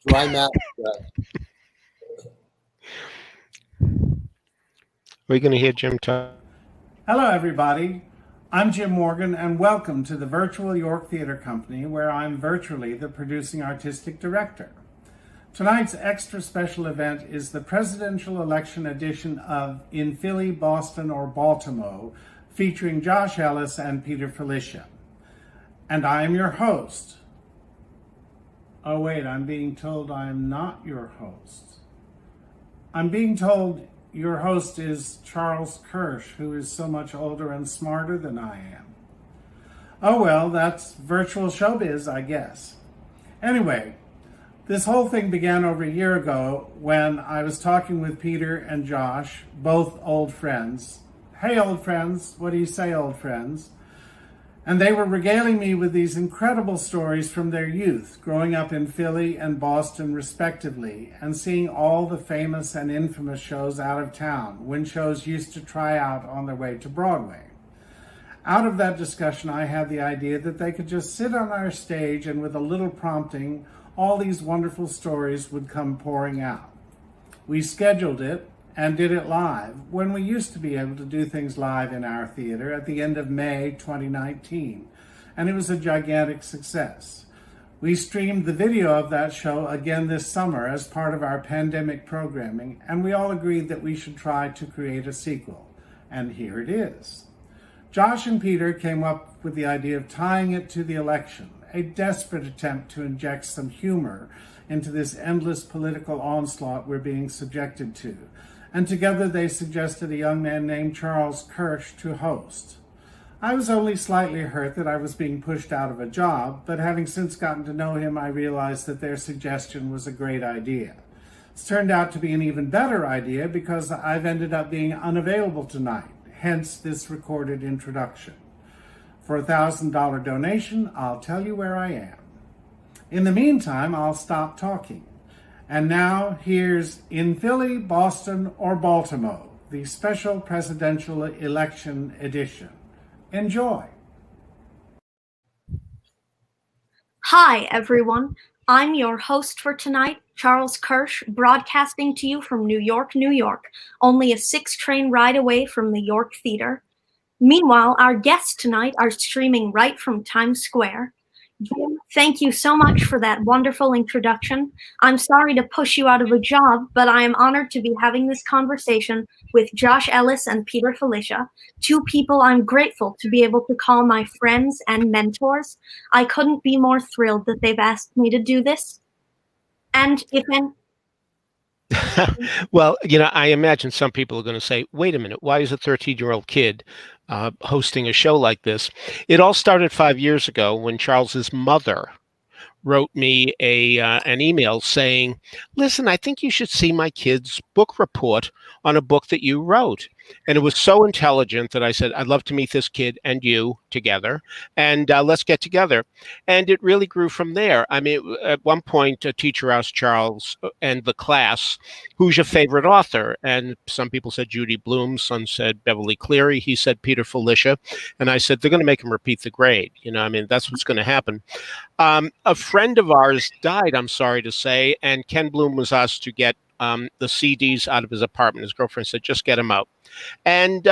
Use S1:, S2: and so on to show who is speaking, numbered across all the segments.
S1: Dry mouth.
S2: We're going to hear Jim talk.
S3: Hello, everybody. I'm Jim Morgan, and welcome to the virtual York Theatre Company, where I'm virtually the producing artistic director. Tonight's extra special event is the presidential election edition of In Philly, Boston, or Baltimo, featuring Josh Ellis and Peter Filichia. And I am your host. Oh wait, I'm being told I'm not your host. I'm being told your host is Charles KIRSCH, who is so much older and smarter than I am. Oh well, that's virtual showbiz, I guess. Anyway, this whole thing began over a year ago when I was talking with Peter and Josh, both old friends. Hey, old friends, what do you say, old friends? And they were regaling me with these incredible stories from their youth, growing up in Philly and Boston respectively, and seeing all the famous and infamous shows out of town, when shows used to try out on their way to Broadway. Out of that discussion, I had the idea that they could just sit on our stage and with a little prompting, all these wonderful stories would come pouring out. We scheduled it and did it live when we used to be able to do things live in our theater at the end of May 2019, and it was a gigantic success. We streamed the video of that show again this summer as part of our pandemic programming, and we all agreed that we should try to create a sequel, and here it is. Josh and Peter came up with the idea of tying it to the election, a desperate attempt to inject some humor into this endless political onslaught we're being subjected to. And together they suggested a young man named Charles KIRSCH to host. I was only slightly hurt that I was being pushed out of a job, but having since gotten to know him, I realized that their suggestion was a great idea. It's turned out to be an even better idea because I've ended up being unavailable tonight, hence this recorded introduction. For a $1,000 donation, I'll tell you where I am. In the meantime, I'll stop talking. And now here's In Philly, Boston, or Baltimo, the special presidential election edition. Enjoy.
S4: Hi, everyone. I'm your host for tonight, Charles KIRSCH, broadcasting to you from New York, New York, only a 6-train ride away from the York Theatre. Meanwhile, our guests tonight are streaming right from Times Square. Jim, thank you so much for that wonderful introduction. I'm sorry to push you out of a job, but I am honored to be having this conversation with Josh Ellis and Peter Filichia, two people I'm grateful to be able to call my friends and mentors. I couldn't be more thrilled that they've asked me to do this. And if
S2: Well, I imagine some people are going to say, wait a minute, why is a 13-year-old kid hosting a show like this? It all started 5 years ago when Charles's mother wrote me an email saying, listen, I think you should see my kid's book report on a book that you wrote. And it was so intelligent that I said, I'd love to meet this kid and you together, and let's get together. And it really grew from there. I mean, at one point, a teacher asked Charles and the class, who's your favorite author? And some people said Judy Blume, some said Beverly Cleary, he said Peter Filichia. And I said, they're going to make him repeat the grade. That's what's going to happen. A friend of ours died, I'm sorry to say, and Ken Bloom was asked to get the CDs out of his apartment. His girlfriend said, just get them out. And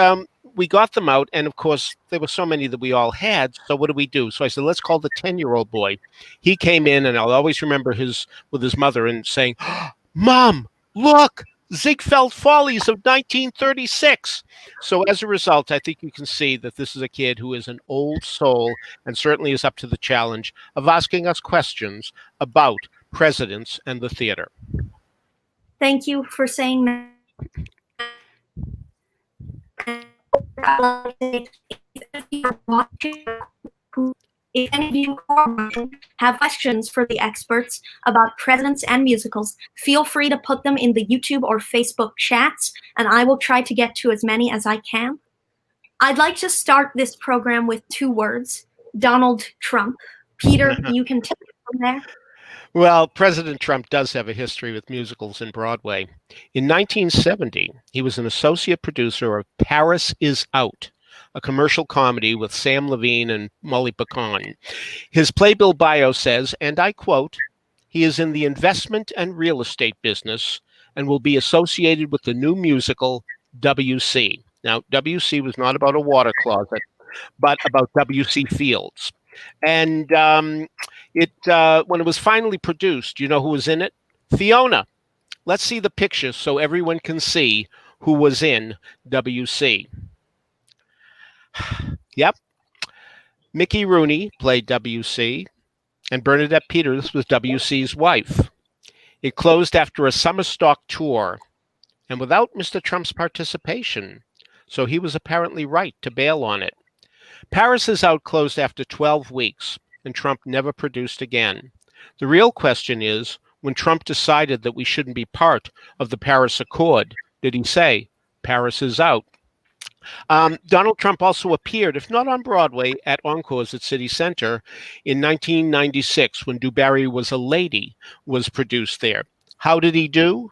S2: we got them out. And of course, there were so many that we all had. So what do we do? So I said, let's call the 10-year-old boy. He came in, and I'll always remember with his mother and saying, Mom, look, Ziegfeld Follies of 1936. So as a result, I think you can see that this is a kid who is an old soul and certainly is up to the challenge of asking us questions about presidents and the theater.
S4: Thank you for saying that. If any of you have questions for the experts about presidents and musicals, feel free to put them in the YouTube or Facebook chats, and I will try to get to as many as I can. I'd like to start this program with 2 words, Donald Trump. Peter, you can take it from there.
S2: Well, President Trump does have a history with musicals in Broadway. In 1970, he was an associate producer of Paris is Out, a commercial comedy with Sam Levine and Molly Picon. His playbill bio says, and I quote, "He is in the investment and real estate business and will be associated with the new musical WC." Now, WC was not about a water closet, but about W.C. Fields. And when it was finally produced, you know who was in it? Fiona. Let's see the pictures so everyone can see who was in WC. Yep. Mickey Rooney played WC, and Bernadette Peters was WC's wife. It closed after a summer stock tour and without Mr. Trump's participation, so he was apparently right to bail on it. Paris is Out closed after 12 weeks, and Trump never produced again. The real question is, when Trump decided that we shouldn't be part of the Paris Accord, did he say, Paris is out? Donald Trump also appeared, if not on Broadway, at Encores at City Center in 1996 when Du Barry Was a Lady was produced there. How did he do?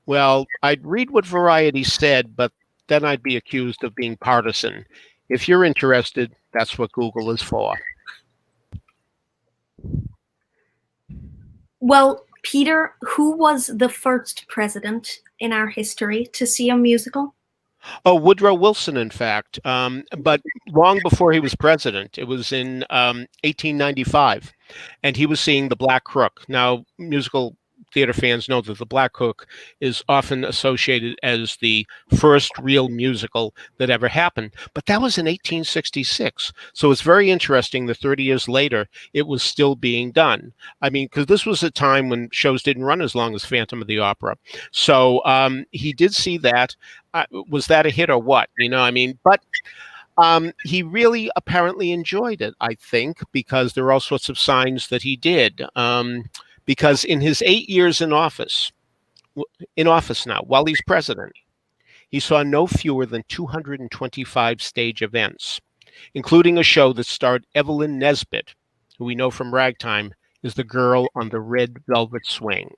S2: Well, I'd read what Variety said, but then I'd be accused of being partisan. If you're interested, that's what Google is for.
S4: Well, Peter, who was the first president in our history to see a musical?
S2: Oh, Woodrow Wilson, in fact, but long before he was president. It was in 1895, and he was seeing The Black Crook. Now, musical theater fans know that The Black Crook is often associated as the first real musical that ever happened, but that was in 1866. So it's very interesting that 30 years later, it was still being done. I mean, because this was a time when shows didn't run as long as Phantom of the Opera. So he did see that. Was that a hit or what? You know, I mean, but he really apparently enjoyed it, I think, because there are all sorts of signs that he did. Because in his 8 years in office now, while he's president, he saw no fewer than 225 stage events, including a show that starred Evelyn Nesbit, who we know from Ragtime is the girl on the red velvet swing.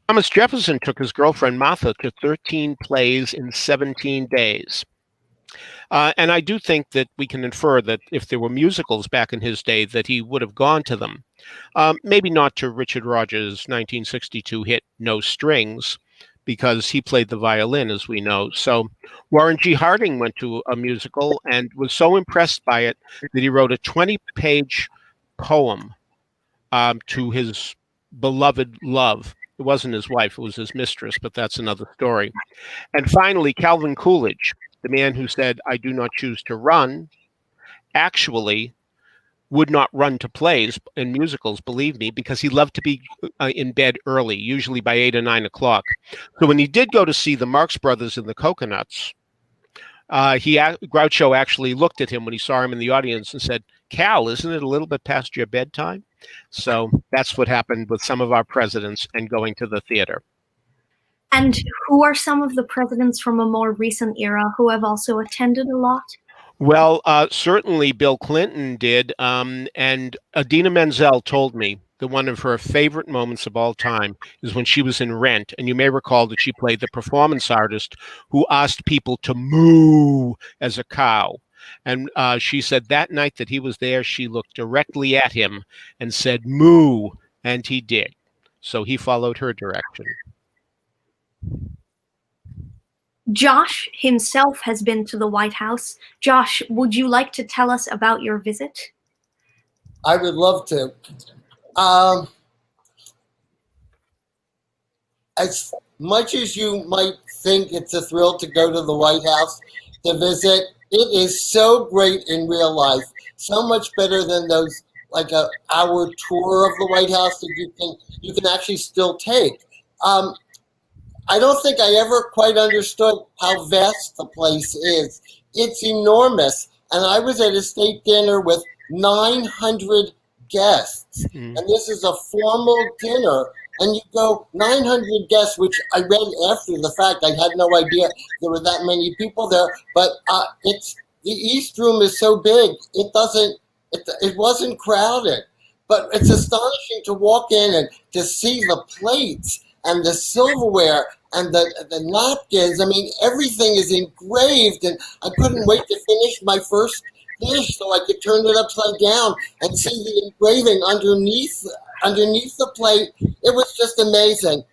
S2: Thomas Jefferson took his girlfriend Martha to 13 plays in 17 days. And I do think that we can infer that if there were musicals back in his day, that he would have gone to them. Maybe not to Richard Rodgers' 1962 hit No Strings, because he played the violin, as we know. So Warren G. Harding went to a musical and was so impressed by it that he wrote a 20-page poem to his beloved love. It wasn't his wife, it was his mistress, but that's another story. And finally, Calvin Coolidge, the man who said, I do not choose to run, actually would not run to plays and musicals, believe me, because he loved to be in bed early, usually by 8 or 9 o'clock. So when he did go to see the Marx Brothers in the Coconuts, Groucho actually looked at him when he saw him in the audience and said, Cal, isn't it a little bit past your bedtime? So that's what happened with some of our presidents and going to the theater.
S4: And who are some of the presidents from a more recent era who have also attended a lot?
S2: Well, certainly Bill Clinton did. And Idina Menzel told me that one of her favorite moments of all time is when she was in Rent. And you may recall that she played the performance artist who asked people to moo as a cow. And she said that night that he was there, she looked directly at him and said, moo, and he did. So he followed her direction.
S4: Josh himself has been to the White House. Josh, would you like to tell us about your visit?
S1: I would love to. As much as you might think it's a thrill to go to the White House to visit, it is so great in real life. So much better than those, like a hour tour of the White House that you can actually still take. I don't think I ever quite understood how vast the place is. It's enormous. And I was at a state dinner with 900 guests. And this is a formal dinner. And you go, 900 guests, which I read after the fact. I had no idea there were that many people there. But the East Room is so big, it wasn't crowded. But it's astonishing to walk in and to see the plates and the silverware and the napkins. I mean, everything is engraved, and I couldn't wait to finish my first dish so I could turn it upside down and see the engraving underneath the plate. It was just amazing.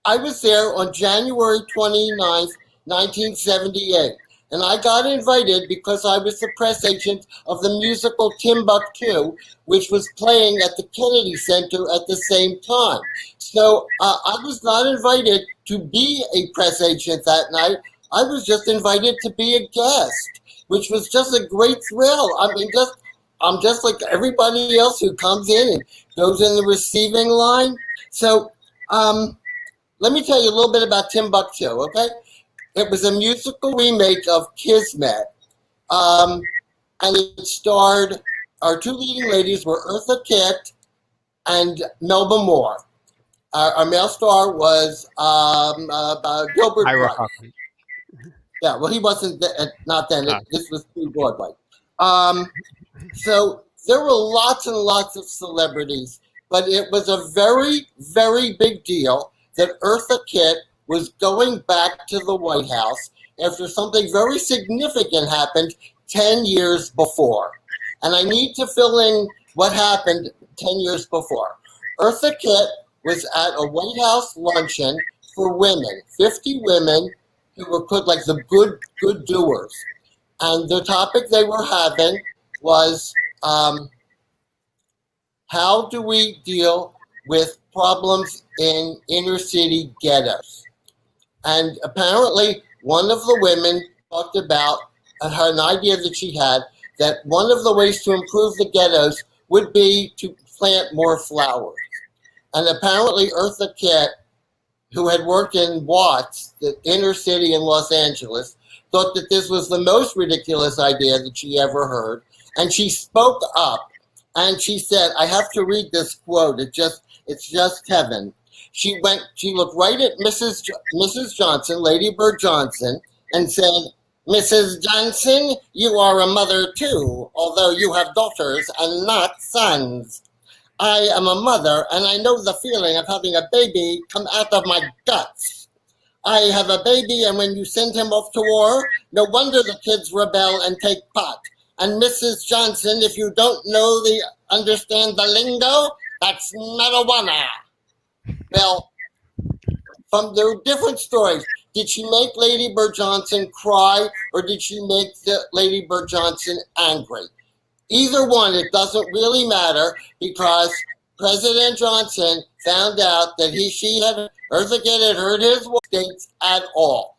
S1: I was there on January 29th, 1978, and I got invited because I was the press agent of the musical Timbuktu, which was playing at the Kennedy Center at the same time. So I was not invited to be a press agent that night. I was just invited to be a guest, which was just a great thrill. I mean, I'm just like everybody else who comes in and goes in the receiving line. So let me tell you a little bit about Timbuktu, okay? It was a musical remake of Kismet, and it starred, our two leading ladies were Eartha Kitt and Melba Moore. Our male star was Gilbert Price. Yeah, well, he wasn't not then. This was pre-Broadway. So there were lots and lots of celebrities, but it was a very, very big deal that Eartha Kitt was going back to the White House after something very significant happened 10 years before. And I need to fill in what happened 10 years before. Eartha Kitt was at a White House luncheon for women, 50 women who were put like the good doers. And the topic they were having was how do we deal with problems in inner city ghettos? And apparently one of the women talked about an idea that she had, that one of the ways to improve the ghettos would be to plant more flowers. And apparently Eartha Kitt, who had worked in Watts, the inner city in Los Angeles, thought that this was the most ridiculous idea that she ever heard. And she spoke up and she said, I have to read this quote. It's just heaven. She looked right at Mrs. Johnson, Lady Bird Johnson, and said, Mrs. Johnson, you are a mother too, although you have daughters and not sons. I am a mother, and I know the feeling of having a baby come out of my guts. I have a baby, and when you send him off to war, no wonder the kids rebel and take pot. And Mrs. Johnson, if you don't understand the lingo, that's marijuana. Well, there are different stories. Did she make Lady Bird Johnson cry, or did she make Lady Bird Johnson angry? Either one, it doesn't really matter, because President Johnson found out that Eartha Kitt had heard his states at all.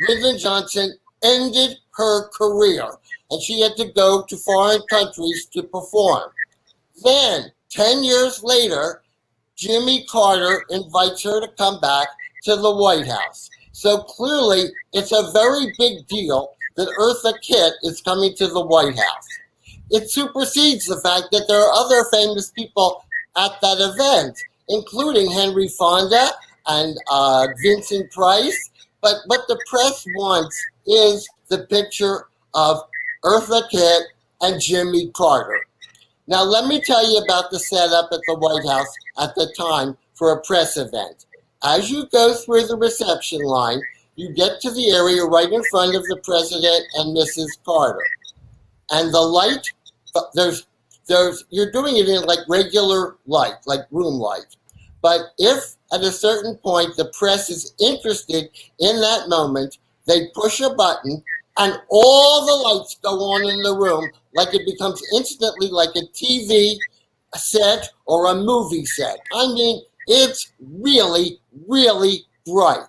S1: Lyndon Johnson ended her career, and she had to go to foreign countries to perform. Then, 10 years later, Jimmy Carter invites her to come back to the White House. So clearly, it's a very big deal that Eartha Kitt is coming to the White House. It supersedes the fact that there are other famous people at that event, including Henry Fonda and Vincent Price. But what the press wants is the picture of Eartha Kitt and Jimmy Carter. Now, let me tell you about the setup at the White House at the time for a press event. As you go through the reception line, you get to the area right in front of the President and Mrs. Carter. And the light, you're doing it in like regular light, like room light. But if at a certain point the press is interested in that moment, they push a button and all the lights go on in the room, like it becomes instantly like a TV set or a movie set. I mean, it's really, really bright.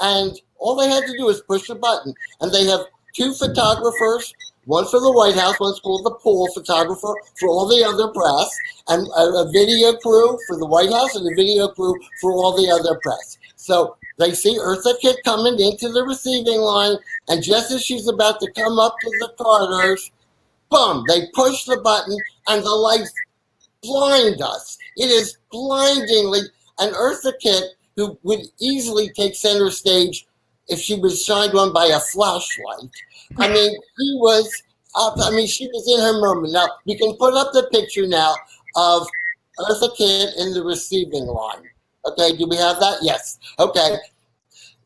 S1: And all they had to do is push a button. And they have two photographers, one for the White House, one's called the pool photographer for all the other press, and a video crew for the White House and a video crew for all the other press. So they see Eartha Kitt coming into the receiving line, and just as she's about to come up to the Carters, boom, they push the button and the lights blind us. It is blindingly, and Eartha Kitt, who would easily take center stage if she was shined on by a flashlight. I mean, she was in her moment. Now, we can put up the picture now of Eartha Kitt in the receiving line. Okay, do we have that? Yes. Okay.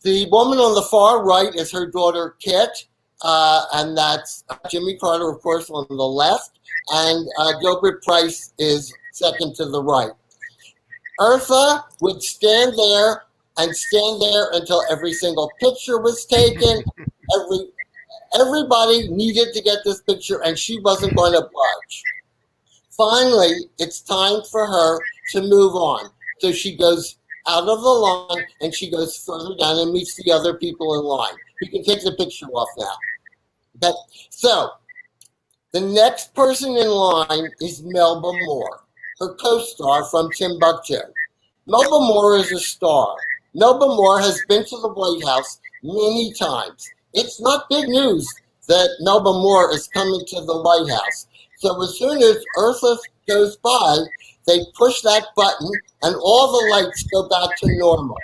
S1: The woman on the far right is her daughter Kit, and that's Jimmy Carter, of course, on the left, and Gilbert Price is second to the right. Eartha would stand there until every single picture was taken. Everybody needed to get this picture, and she wasn't going to budge. Finally, it's time for her to move on. So she goes out of the line, and she goes further down and meets the other people in line. We can take the picture off now. Okay? So the next person in line is Melba Moore, her co-star from Timbuktu. Melba Moore is a star. Melba Moore has been to the White House many times. It's not big news that Melba Moore is coming to the White House. So as soon as Eartha goes by, they push that button and all the lights go back to normal.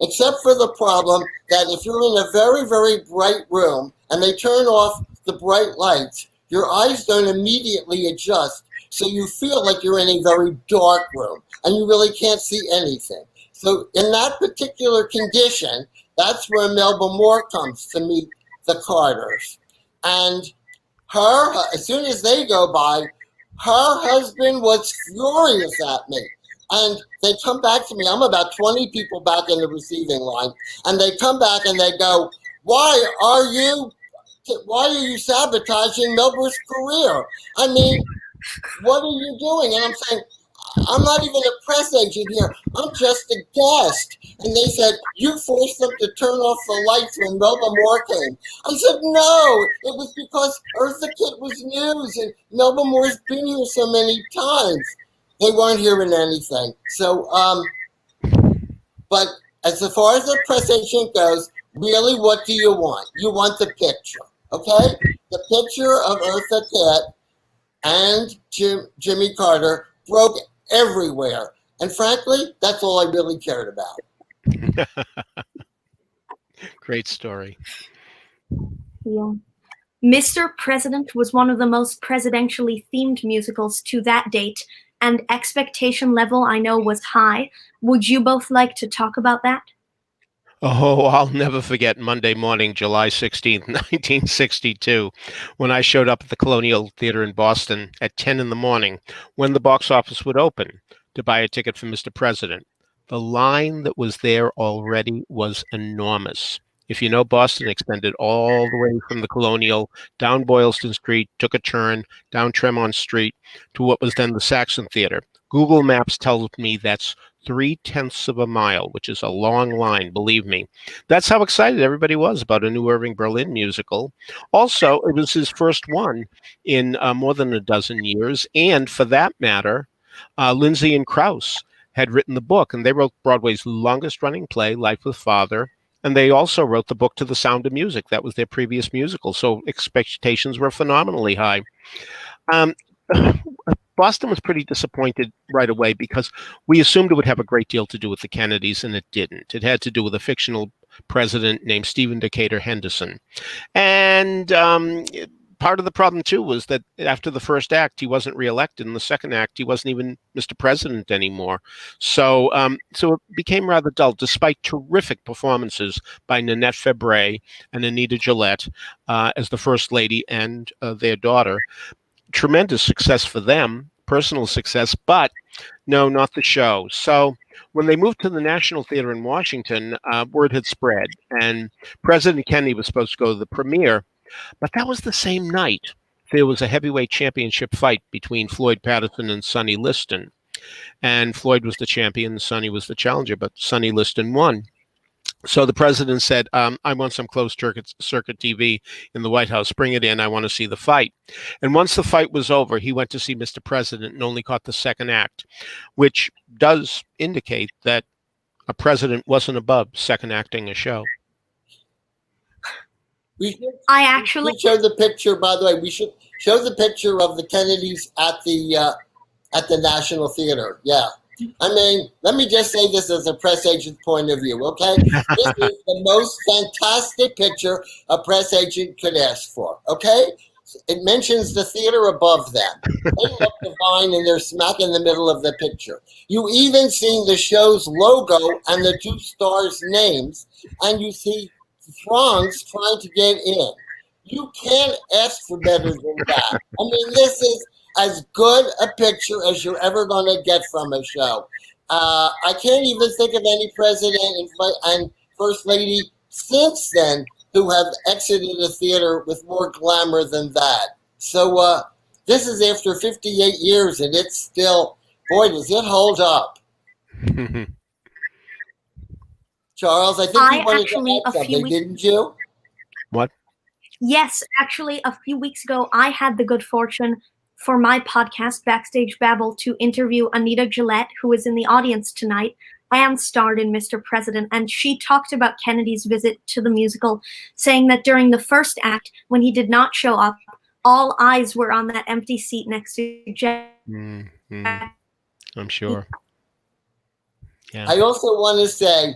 S1: Except for the problem that if you're in a very, very bright room and they turn off the bright lights, your eyes don't immediately adjust. So you feel like you're in a very dark room and you really can't see anything. So in that particular condition, that's where Melba Moore comes to meet the Carters. And as soon as they go by, her husband was furious at me. And they come back to me. I'm about 20 people back in the receiving line. And they come back and they go, why are you sabotaging Melba's career? I mean, what are you doing? And I'm saying, I'm not even a press agent here. I'm just a guest. And they said, you forced them to turn off the lights when Melba Moore came. I said, no, it was because Eartha Kitt was news and Melba Moore's been here so many times. They weren't hearing anything. So, but as far as the press agent goes, really, what do you want? You want the picture, okay? The picture of Eartha Kitt and Jimmy Carter broke everywhere. And frankly, that's all I really cared about.
S2: Great story.
S4: Yeah. Mr. President was one of the most presidentially themed musicals to that date, and expectation level I know was high. Would you both like to talk about that?
S2: Oh, I'll never forget Monday morning, July 16th, 1962, when I showed up at the Colonial Theater in Boston at 10 in the morning, when the box office would open, to buy a ticket for Mr. President. The line that was there already was enormous. If you know, Boston extended all the way from the Colonial, down Boylston Street, took a turn, down Tremont Street, to what was then the Saxon Theater. Google Maps tells me that's 0.3 of a mile, which is a long line, believe me. That's how excited everybody was about a new Irving Berlin musical. Also, it was his first one in more than a dozen years. And for that matter, Lindsay and Krauss had written the book, and they wrote Broadway's longest running play, Life with Father. And they also wrote the book To the Sound of Music. That was their previous musical. So expectations were phenomenally high. Boston was pretty disappointed right away because we assumed it would have a great deal to do with the Kennedys, and it didn't. It had to do with a fictional president named Stephen Decatur Henderson. And part of the problem, too, was that after the first act, he wasn't reelected. In the second act, he wasn't even Mr. President anymore. So it became rather dull, despite terrific performances by Nanette Febvre and Anita Gillette as the First Lady and their daughter. Tremendous success for them, personal success, but no, not the show. So when they moved to the National Theater in Washington, word had spread, and President Kennedy was supposed to go to the premiere, but that was the same night. There was a heavyweight championship fight between Floyd Patterson and Sonny Liston, and Floyd was the champion, Sonny was the challenger, but Sonny Liston won. So the president said, I want some closed circuit TV in the White House. Bring it in. I want to see the fight. And once the fight was over, he went to see Mr. President and only caught the second act, which does indicate that a president wasn't above second acting a show.
S1: We should show the picture, by the way. We should show the picture of the Kennedys at the National Theater. Yeah. I mean, let me just say this as a press agent's point of view, okay? This is the most fantastic picture a press agent could ask for, okay? it mentions the theater above them. They look divine, and they're smack in the middle of the picture. You even see the show's logo and the two stars' names, and you see throngs trying to get in. You can't ask for better than that. I mean, this is as good a picture as you're ever going to get from a show. I can't even think of any president and first lady since then who have exited a theater with more glamour than that. So this is after 58 years, and it's still, boy, does it hold up. Charles, I think you wanted to add something, didn't you?
S2: What?
S4: Yes, actually, a few weeks ago, I had the good fortune for my podcast, Backstage Babble, to interview Anita Gillette, who is in the audience tonight and starred in Mr. President. And she talked about Kennedy's visit to the musical, saying that during the first act, when he did not show up, all eyes were on that empty seat next to Jack.
S2: I'm sure. Yeah.
S1: I also want to say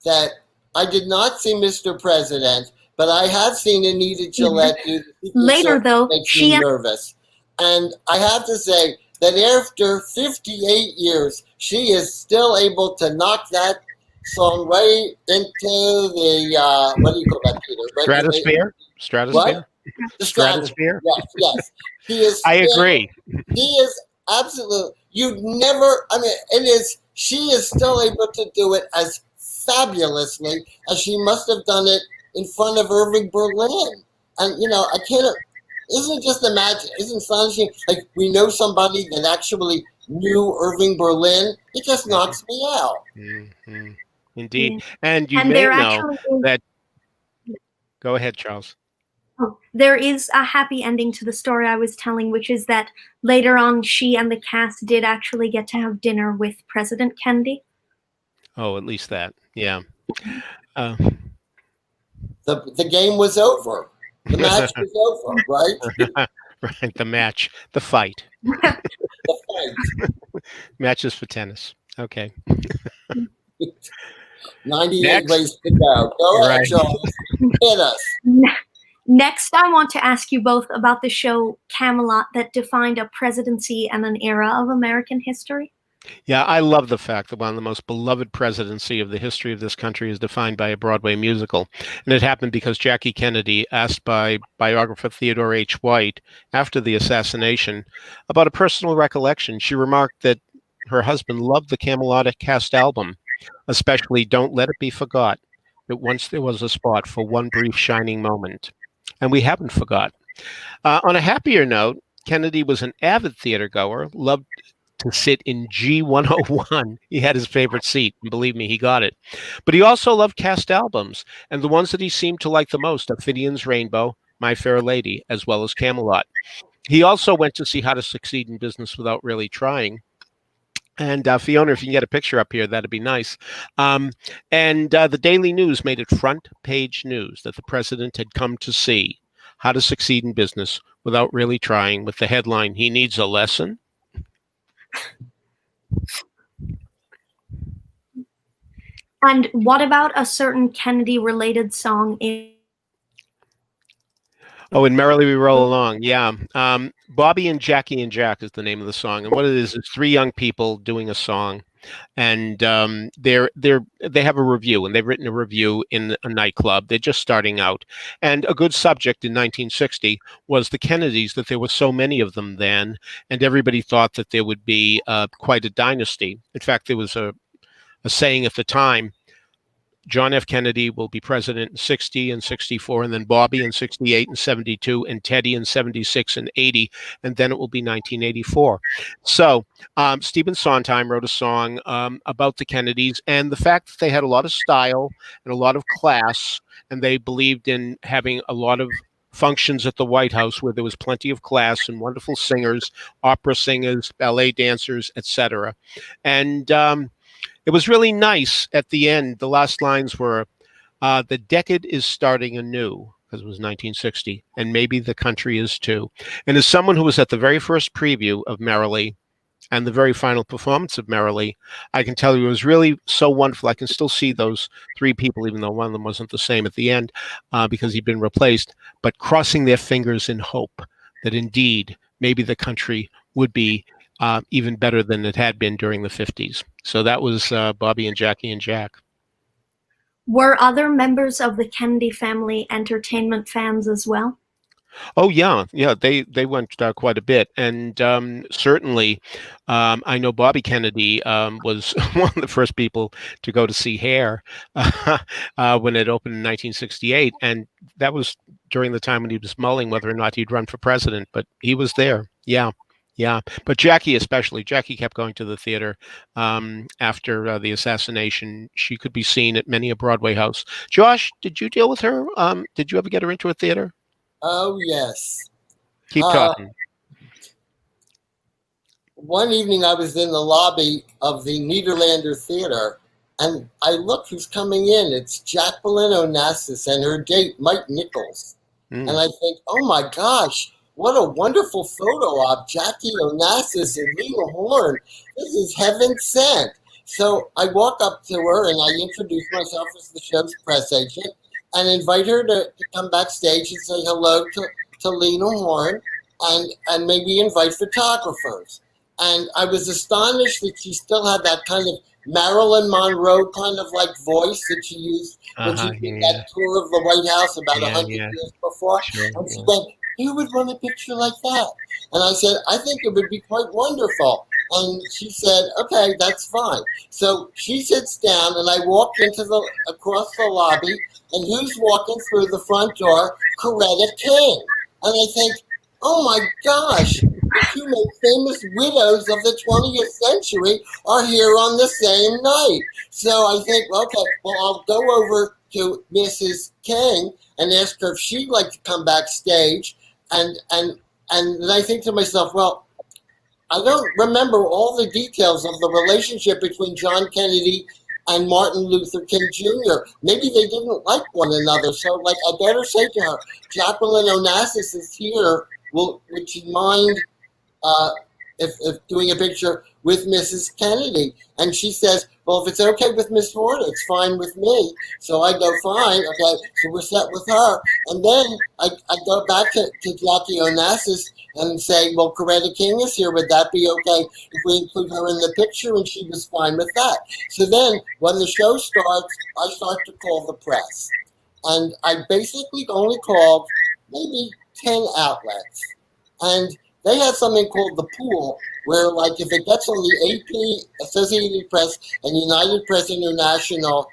S1: that I did not see Mr. President, but I have seen Anita Gillette do
S4: later, though.
S1: Makes me nervous. And I have to say that after 58 years, she is still able to knock that song right into the, what do you call that, Peter? Right
S2: Stratosphere? Stratosphere?
S1: What? The stratosphere. Yes. He is.
S2: I agree.
S1: He is absolutely, you'd never, I mean, she is still able to do it as fabulously as she must have done it in front of Irving Berlin. And, I can't, isn't it just imagine, isn't it astonishing? Like, we know somebody that actually knew Irving Berlin. It just knocks me out.
S2: Mm-hmm. Indeed. And you may know that, go ahead, Charles.
S4: Oh, there is a happy ending to the story I was telling, which is that later on, she and the cast did actually get to have dinner with President Kennedy.
S2: Oh, at least that. Yeah.
S1: The game was over. The match was over, right?
S2: Right. The match. The fight.
S1: The fight.
S2: Matches for tennis. Okay.
S1: 98 ways to go. Go ahead, Charles. Hit us.
S4: Next, I want to ask you both about the show Camelot that defined a presidency and an era of American history.
S2: Yeah, I love the fact that one of the most beloved presidency of the history of this country is defined by a Broadway musical. And it happened because Jackie Kennedy asked by biographer Theodore H. White after the assassination about a personal recollection. She remarked that her husband loved the Camelot cast album, especially Don't Let It Be Forgot, that once there was a spot for one brief shining moment. And we haven't forgot. On a happier note, Kennedy was an avid theater goer, loved to sit in G101. He had his favorite seat, and believe me, he got it. But he also loved cast albums, and the ones that he seemed to like the most are Finian's Rainbow, My Fair Lady, as well as Camelot. He also went to see How to Succeed in Business Without Really Trying. And Fiona, if you can get a picture up here, that'd be nice. And the Daily News made it front page news that the president had come to see How to Succeed in Business Without Really Trying, with the headline, "He Needs a Lesson."
S4: And what about a certain Kennedy-related song in...
S2: Oh, and Merrily We Roll Along. Yeah. Bobby and Jackie and Jack is the name of the song. And what it is three young people doing a song. And they have a review, and they've written a review in a nightclub. They're just starting out. And a good subject in 1960 was the Kennedys, that there were so many of them then, and everybody thought that there would be quite a dynasty. In fact, there was a saying at the time, John F. Kennedy will be president in 60 and 64, and then Bobby in 68 and 72, and Teddy in 76 and 80, and then it will be 1984. So Stephen Sondheim wrote a song about the Kennedys and the fact that they had a lot of style and a lot of class, and they believed in having a lot of functions at the White House where there was plenty of class and wonderful singers, opera singers, ballet dancers, etc. And it was really nice at the end. The last lines were, the decade is starting anew, because it was 1960, and maybe the country is too. And as someone who was at the very first preview of Merrily, and the very final performance of Merrily, I can tell you it was really so wonderful. I can still see those three people, even though one of them wasn't the same at the end because he'd been replaced, but crossing their fingers in hope that indeed maybe the country would be even better than it had been during the 50s. So that was Bobby and Jackie and Jack.
S4: Were other members of the Kennedy family entertainment fans as well?
S2: Oh yeah, they went quite a bit, and certainly, I know Bobby Kennedy was one of the first people to go to see Hair when it opened in 1968, and that was during the time when he was mulling whether or not he'd run for president, but he was there. Yeah. But Jackie especially, Jackie kept going to the theater after the assassination. She could be seen at many a Broadway house. Josh, did you deal with her? Did you ever get her into a theater?
S1: Oh, yes.
S2: Keep talking.
S1: One evening I was in the lobby of the Nederlander Theater, and I look who's coming in. It's Jacqueline Onassis and her date, Mike Nichols. And I think, oh my gosh, what a wonderful photo op. Jackie Onassis and Lena Horne. This is heaven sent. So I walk up to her and I introduce myself as the show's press agent and invite her to come backstage and say hello to Lena Horne and maybe invite photographers. And I was astonished that she still had that kind of Marilyn Monroe kind of like voice that she used when she did that tour of the White House about 100 years before.
S2: Sure,
S1: and she went, "You would want a picture like that." And I said, "I think it would be quite wonderful." And she said, "Okay, that's fine." So she sits down and I walk across the lobby, and who's walking through the front door? Coretta King. And I think, oh my gosh, the two most famous widows of the 20th century are here on the same night. So I think, okay, well, I'll go over to Mrs. King and ask her if she'd like to come backstage. And then I think to myself, well, I don't remember all the details of the relationship between John Kennedy and Martin Luther King Jr. Maybe they didn't like one another. So, like, I better say to her, Jacqueline Onassis is here. Would you mind if doing a picture with Mrs. Kennedy? And she says, well, if it's okay with Miss Horne, it's fine with me. So I go, fine, okay, so we're set with her. And then I go back to Jackie Onassis and say, well, Coretta King is here. Would that be okay if we include her in the picture? And she was fine with that. So then when the show starts, I start to call the press. And I basically only called maybe 10 outlets. And they have something called the pool, where, like, if it gets on the AP, Associated Press, and United Press International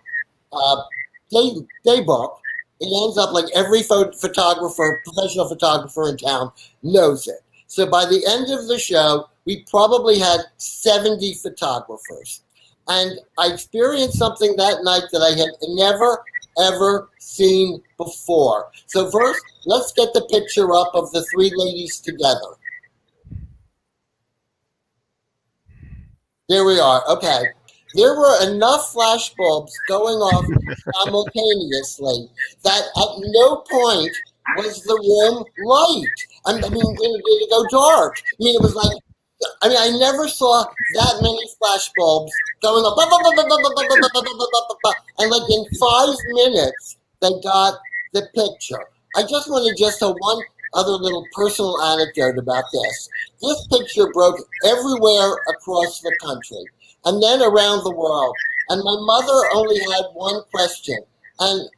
S1: day book, it ends up like every photographer, professional photographer in town knows it. So by the end of the show, we probably had 70 photographers. And I experienced something that night that I had never, ever seen before. So first, let's get the picture up of the three ladies together. There we are. Okay. There were enough flash bulbs going off simultaneously that at no point was the room light. I mean, did it go dark? I mean, it was like, I never saw that many flash bulbs going up. And like in 5 minutes, they got the picture. I just want to tell one other little personal anecdote about this. This picture broke everywhere across the country and then around the world. And my mother only had one question. And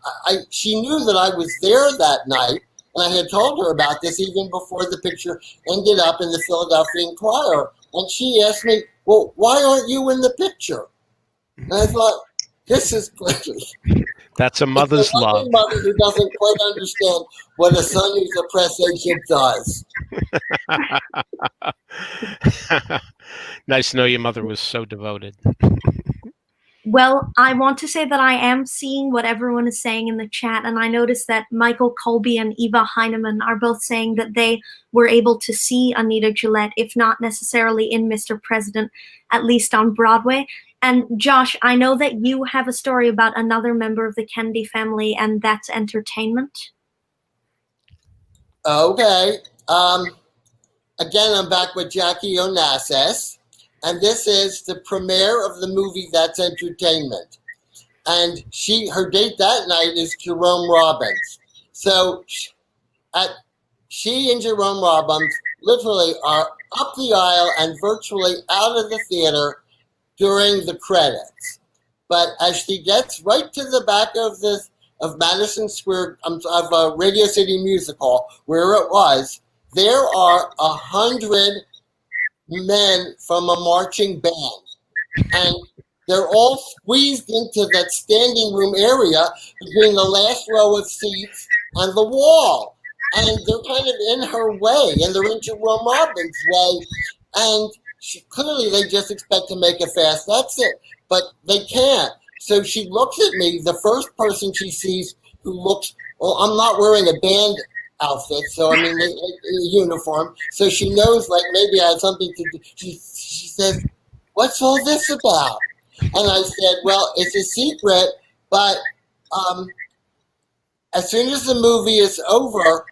S1: she knew that I was there that night. And I had told her about this even before the picture ended up in the Philadelphia Inquirer. And she asked me, well, why aren't you in the picture? And I thought, this is great.
S2: That's a mother's love.
S1: A mother who doesn't quite understand what a son who's a press agent does.
S2: Nice to know your mother was so devoted.
S4: Well, I want to say that I am seeing what everyone is saying in the chat, and I noticed that Michael Colby and Eva Heinemann are both saying that they were able to see Anita Gillette, if not necessarily in Mr. President, at least on Broadway. And Josh, I know that you have a story about another member of the Kennedy family, and that's entertainment.
S1: Okay. Again, I'm back with Jackie Onassis. and this is the premiere of the movie That's Entertainment. And her date that night is Jerome Robbins. So she and Jerome Robbins literally are up the aisle and virtually out of the theater during the credits. But as she gets right to the back of Madison Square, of Radio City Music Hall, where it was, there are 100 men from a marching band. And they're all squeezed into that standing room area between the last row of seats and the wall. And they're kind of in her way, and they're in Jerome Robbins' way. And clearly they just expect to make a fast exit, but they can't. So she looks at me, the first person she sees who looks, well, I'm not wearing a band outfit, so I mean, a uniform. So she knows, like, maybe I have something to do. She says, "What's all this about?" And I said, "Well, it's a secret, but as soon as the movie is over,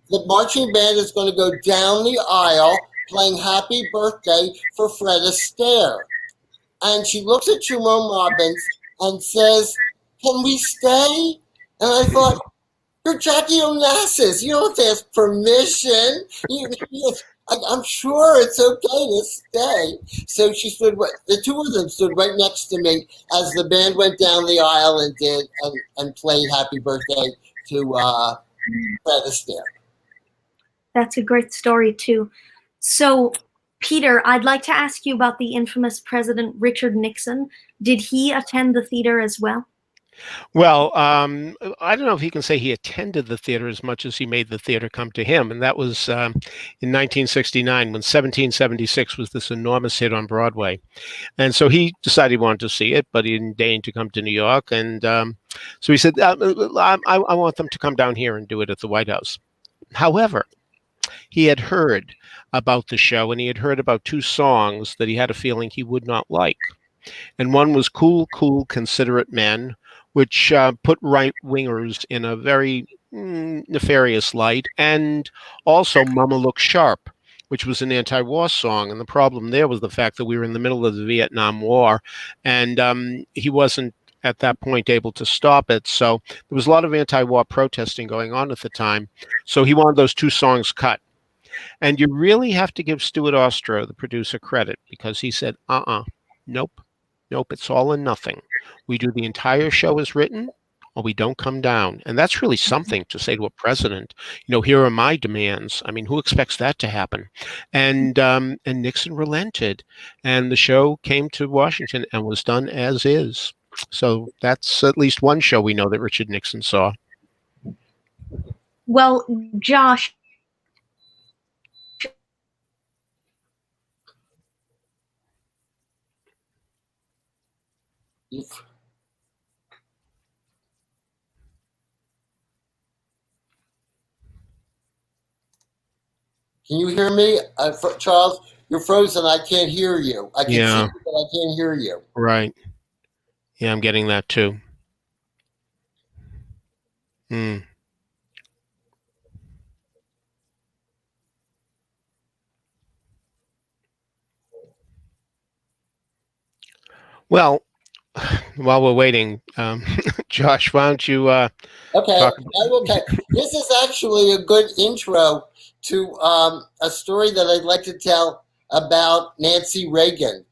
S1: the marching band is going to go down the aisle playing Happy Birthday for Fred Astaire." And she looks at Jerome Robbins and says, "Can we stay?" And I thought, you're Jackie Onassis. You don't have to ask permission. I'm sure it's okay to stay. So she stood. The two of them stood right next to me as the band went down the aisle and played Happy Birthday to Fred Astaire.
S4: That's a great story too. So, Peter, I'd like to ask you about the infamous President Richard Nixon. Did he attend the theater as well?
S2: Well, I don't know if he can say he attended the theater as much as he made the theater come to him. And that was in 1969 when 1776 was this enormous hit on Broadway. And so he decided he wanted to see it, but he didn't deign to come to New York. And so he said, I want them to come down here and do it at the White House. However, he had heard about the show, and he had heard about two songs that he had a feeling he would not like. And one was Cool, Cool, Considerate Men, which put right-wingers in a very nefarious light, and also Mama Look Sharp, which was an anti-war song. And the problem there was the fact that we were in the middle of the Vietnam War, and he wasn't at that point able to stop it. So there was a lot of anti-war protesting going on at the time. So he wanted those two songs cut. And you really have to give Stuart Ostro, the producer, credit, because he said, nope, it's all or nothing. We do the entire show as written, or we don't come down. And that's really something to say to a president. Here are my demands. I mean, who expects that to happen? And Nixon relented, and the show came to Washington and was done as is. So that's at least one show we know that Richard Nixon saw.
S4: Well, Josh,
S1: Can you hear me? Charles, you're frozen. I can't hear you. I can see you, but I can't hear you.
S2: Right. Yeah, I'm getting that too. Well, while we're waiting, Josh, why don't you
S1: okay. Okay. This is actually a good intro to a story that I'd like to tell about Nancy Reagan.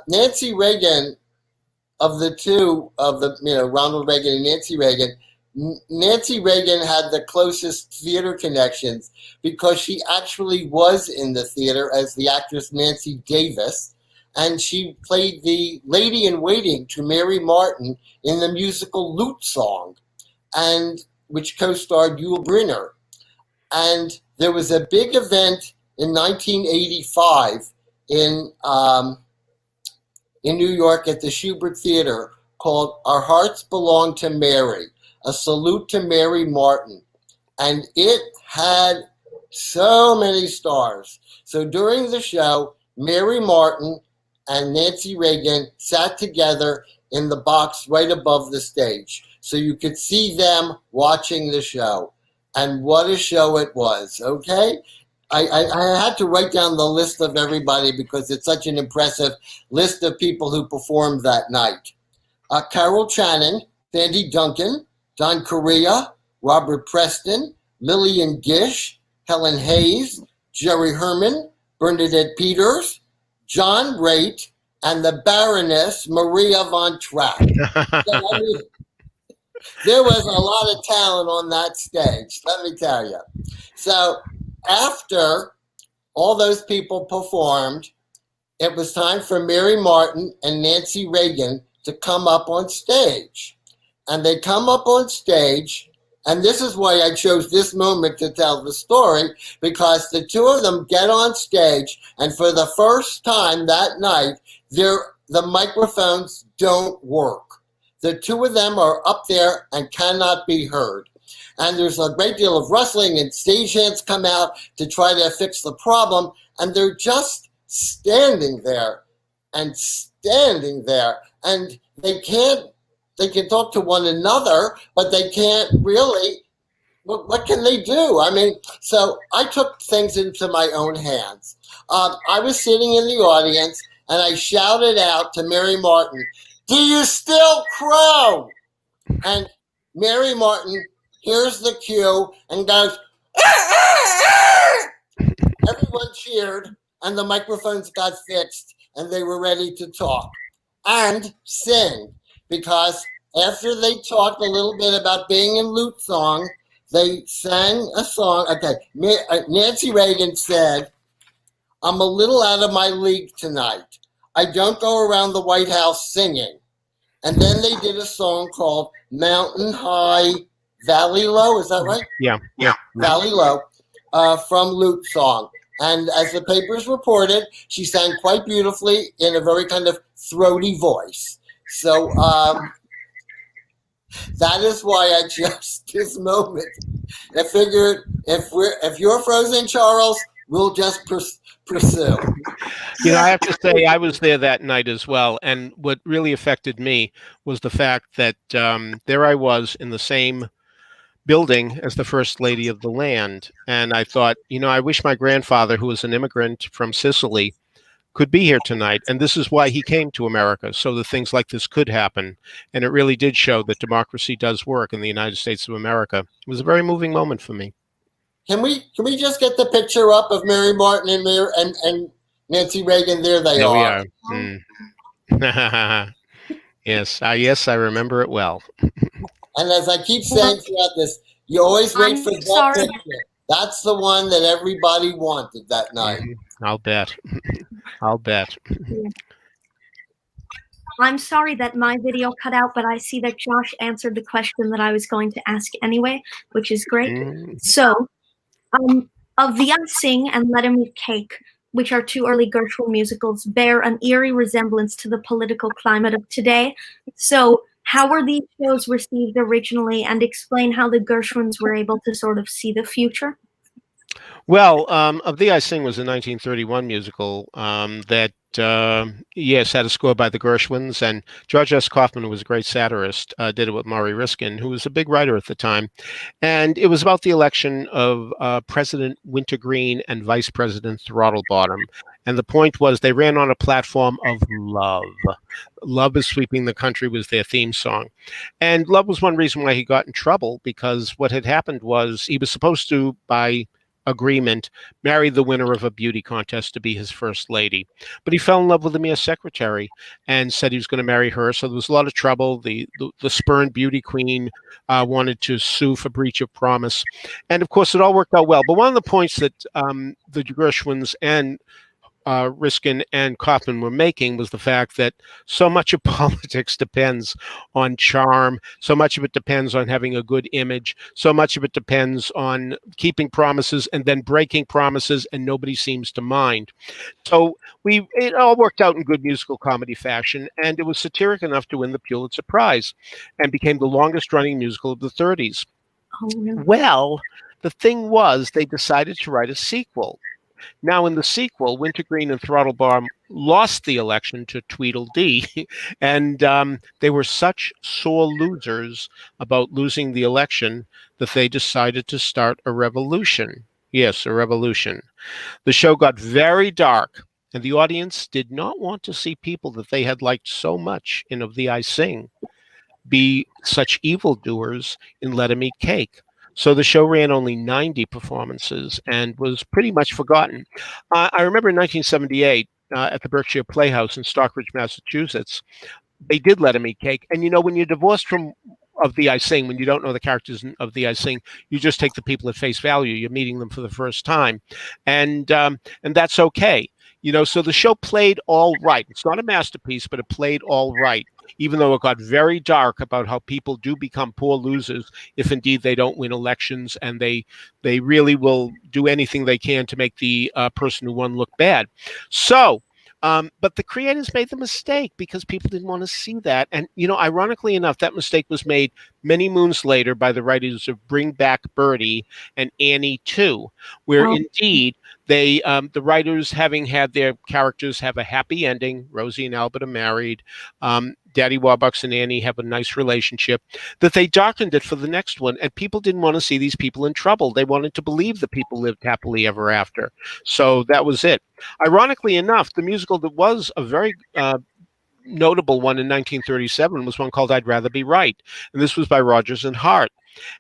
S1: Nancy Reagan, of the two, Ronald Reagan and Nancy Reagan, Nancy Reagan had the closest theater connections because she actually was in the theater as the actress Nancy Davis, and she played the lady in waiting to Mary Martin in the musical Lute Song, and which co-starred Yul Brynner. And there was a big event in 1985 in New York at the Shubert Theater called Our Hearts Belong to Mary, a salute to Mary Martin. And it had so many stars. So during the show, Mary Martin and Nancy Reagan sat together in the box right above the stage. So you could see them watching the show. And what a show it was, okay? I had to write down the list of everybody because it's such an impressive list of people who performed that night. Carol Channing, Sandy Duncan, Don Correa, Robert Preston, Lillian Gish, Helen Hayes, Jerry Herman, Bernadette Peters, John Raitt, and the Baroness Maria von Trapp. So, I mean, there was a lot of talent on that stage, let me tell you. So after all those people performed, it was time for Mary Martin and Nancy Reagan to come up on stage. And they come up on stage, and this is why I chose this moment to tell the story, because the two of them get on stage, and for the first time that night, the microphones don't work. The two of them are up there and cannot be heard. And there's a great deal of rustling, and stagehands come out to try to fix the problem, and they're just standing there, and they can talk to one another, but they can't really, what can they do? I mean, so I took things into my own hands. I was sitting in the audience, and I shouted out to Mary Martin, "Do you still crow?" And Mary Martin hears the cue and goes, everyone cheered, and the microphones got fixed, and they were ready to talk and sing. Because after they talked a little bit about being in Lute Song, they sang a song. Okay, Nancy Reagan said, "I'm a little out of my league tonight. I don't go around the White House singing." And then they did a song called Mountain High, Valley Low. Is that right?
S2: Yeah.
S1: Valley Low, from Lute Song. And as the papers reported, she sang quite beautifully in a very kind of throaty voice. So that is why I chose this moment. I figured if you're frozen, Charles, we'll just pursue.
S2: You know, I have to say I was there that night as well. And what really affected me was the fact that there I was in the same building as the First Lady of the land. And I thought, you know, I wish my grandfather, who was an immigrant from Sicily, could be here tonight. And this is why he came to America, so that things like this could happen. And it really did show that democracy does work in the United States of America. It was a very moving moment for me.
S1: Can we just get the picture up of Mary Martin and Nancy Reagan? There they are.
S2: We are. Yes, yes, I remember it well.
S1: And as I keep saying throughout this, you always wait for that picture. That's the one that everybody wanted that night.
S2: I'll bet. I'll bet.
S4: I'm sorry that my video cut out, but I see that Josh answered the question that I was going to ask anyway, which is great. So, of The Icing and Let 'Em Eat Cake, which are two early Gershwin musicals, bear an eerie resemblance to the political climate of today. So, how were these shows received originally, and explain how the Gershwins were able to sort of see the future?
S2: Well, Of the Icing was a 1931 musical that, yes, had a score by the Gershwins, and George S. Kaufman, who was a great satirist, did it with Maury Riskin, who was a big writer at the time. And it was about the election of President Wintergreen and Vice President Throttlebottom. And the point was they ran on a platform of love. Love is Sweeping the Country was their theme song. And love was one reason why he got in trouble, because what had happened was he was supposed to, by agreement, marry the winner of a beauty contest to be his first lady. But he fell in love with a mere secretary and said he was going to marry her. So there was a lot of trouble. The spurned beauty queen wanted to sue for breach of promise. And of course, it all worked out well. But one of the points that the Gershwins and Riskin and Kaufman were making was the fact that so much of politics depends on charm, so much of it depends on having a good image, so much of it depends on keeping promises and then breaking promises, and nobody seems to mind. So it all worked out in good musical comedy fashion, and it was satiric enough to win the Pulitzer Prize and became the longest running musical of the 30s.
S4: Oh, really?
S2: Well, the thing was, they decided to write a sequel. Now, in the sequel, Wintergreen and Throttlebottom lost the election to Tweedledee, and they were such sore losers about losing the election that they decided to start a revolution. Yes, a revolution. The show got very dark, and the audience did not want to see people that they had liked so much in Of Thee I Sing be such evildoers in Let 'Em Eat Cake. So the show ran only 90 performances and was pretty much forgotten. I remember in 1978 at the Berkshire Playhouse in Stockbridge, Massachusetts, they did Let 'Em Eat Cake. And you know, when you're divorced from Of Thee I Sing, when you don't know the characters Of Thee I Sing, you just take the people at face value. You're meeting them for the first time, and that's okay. You know, so the show played all right. It's not a masterpiece, but it played all right, even though it got very dark about how people do become poor losers if indeed they don't win elections, and they really will do anything they can to make the person who won look bad. So but the creators made the mistake because people didn't want to see that. And, you know, ironically enough, that mistake was made many moons later by the writers of Bring Back Birdie and Annie 2, where indeed the writers, having had their characters have a happy ending, Rosie and Albert are married, Daddy Warbucks and Annie have a nice relationship, that they darkened it for the next one. And people didn't want to see these people in trouble. They wanted to believe that people lived happily ever after. So that was it. Ironically enough, the musical that was a very notable one in 1937 was one called I'd Rather Be Right. And this was by Rodgers and Hart.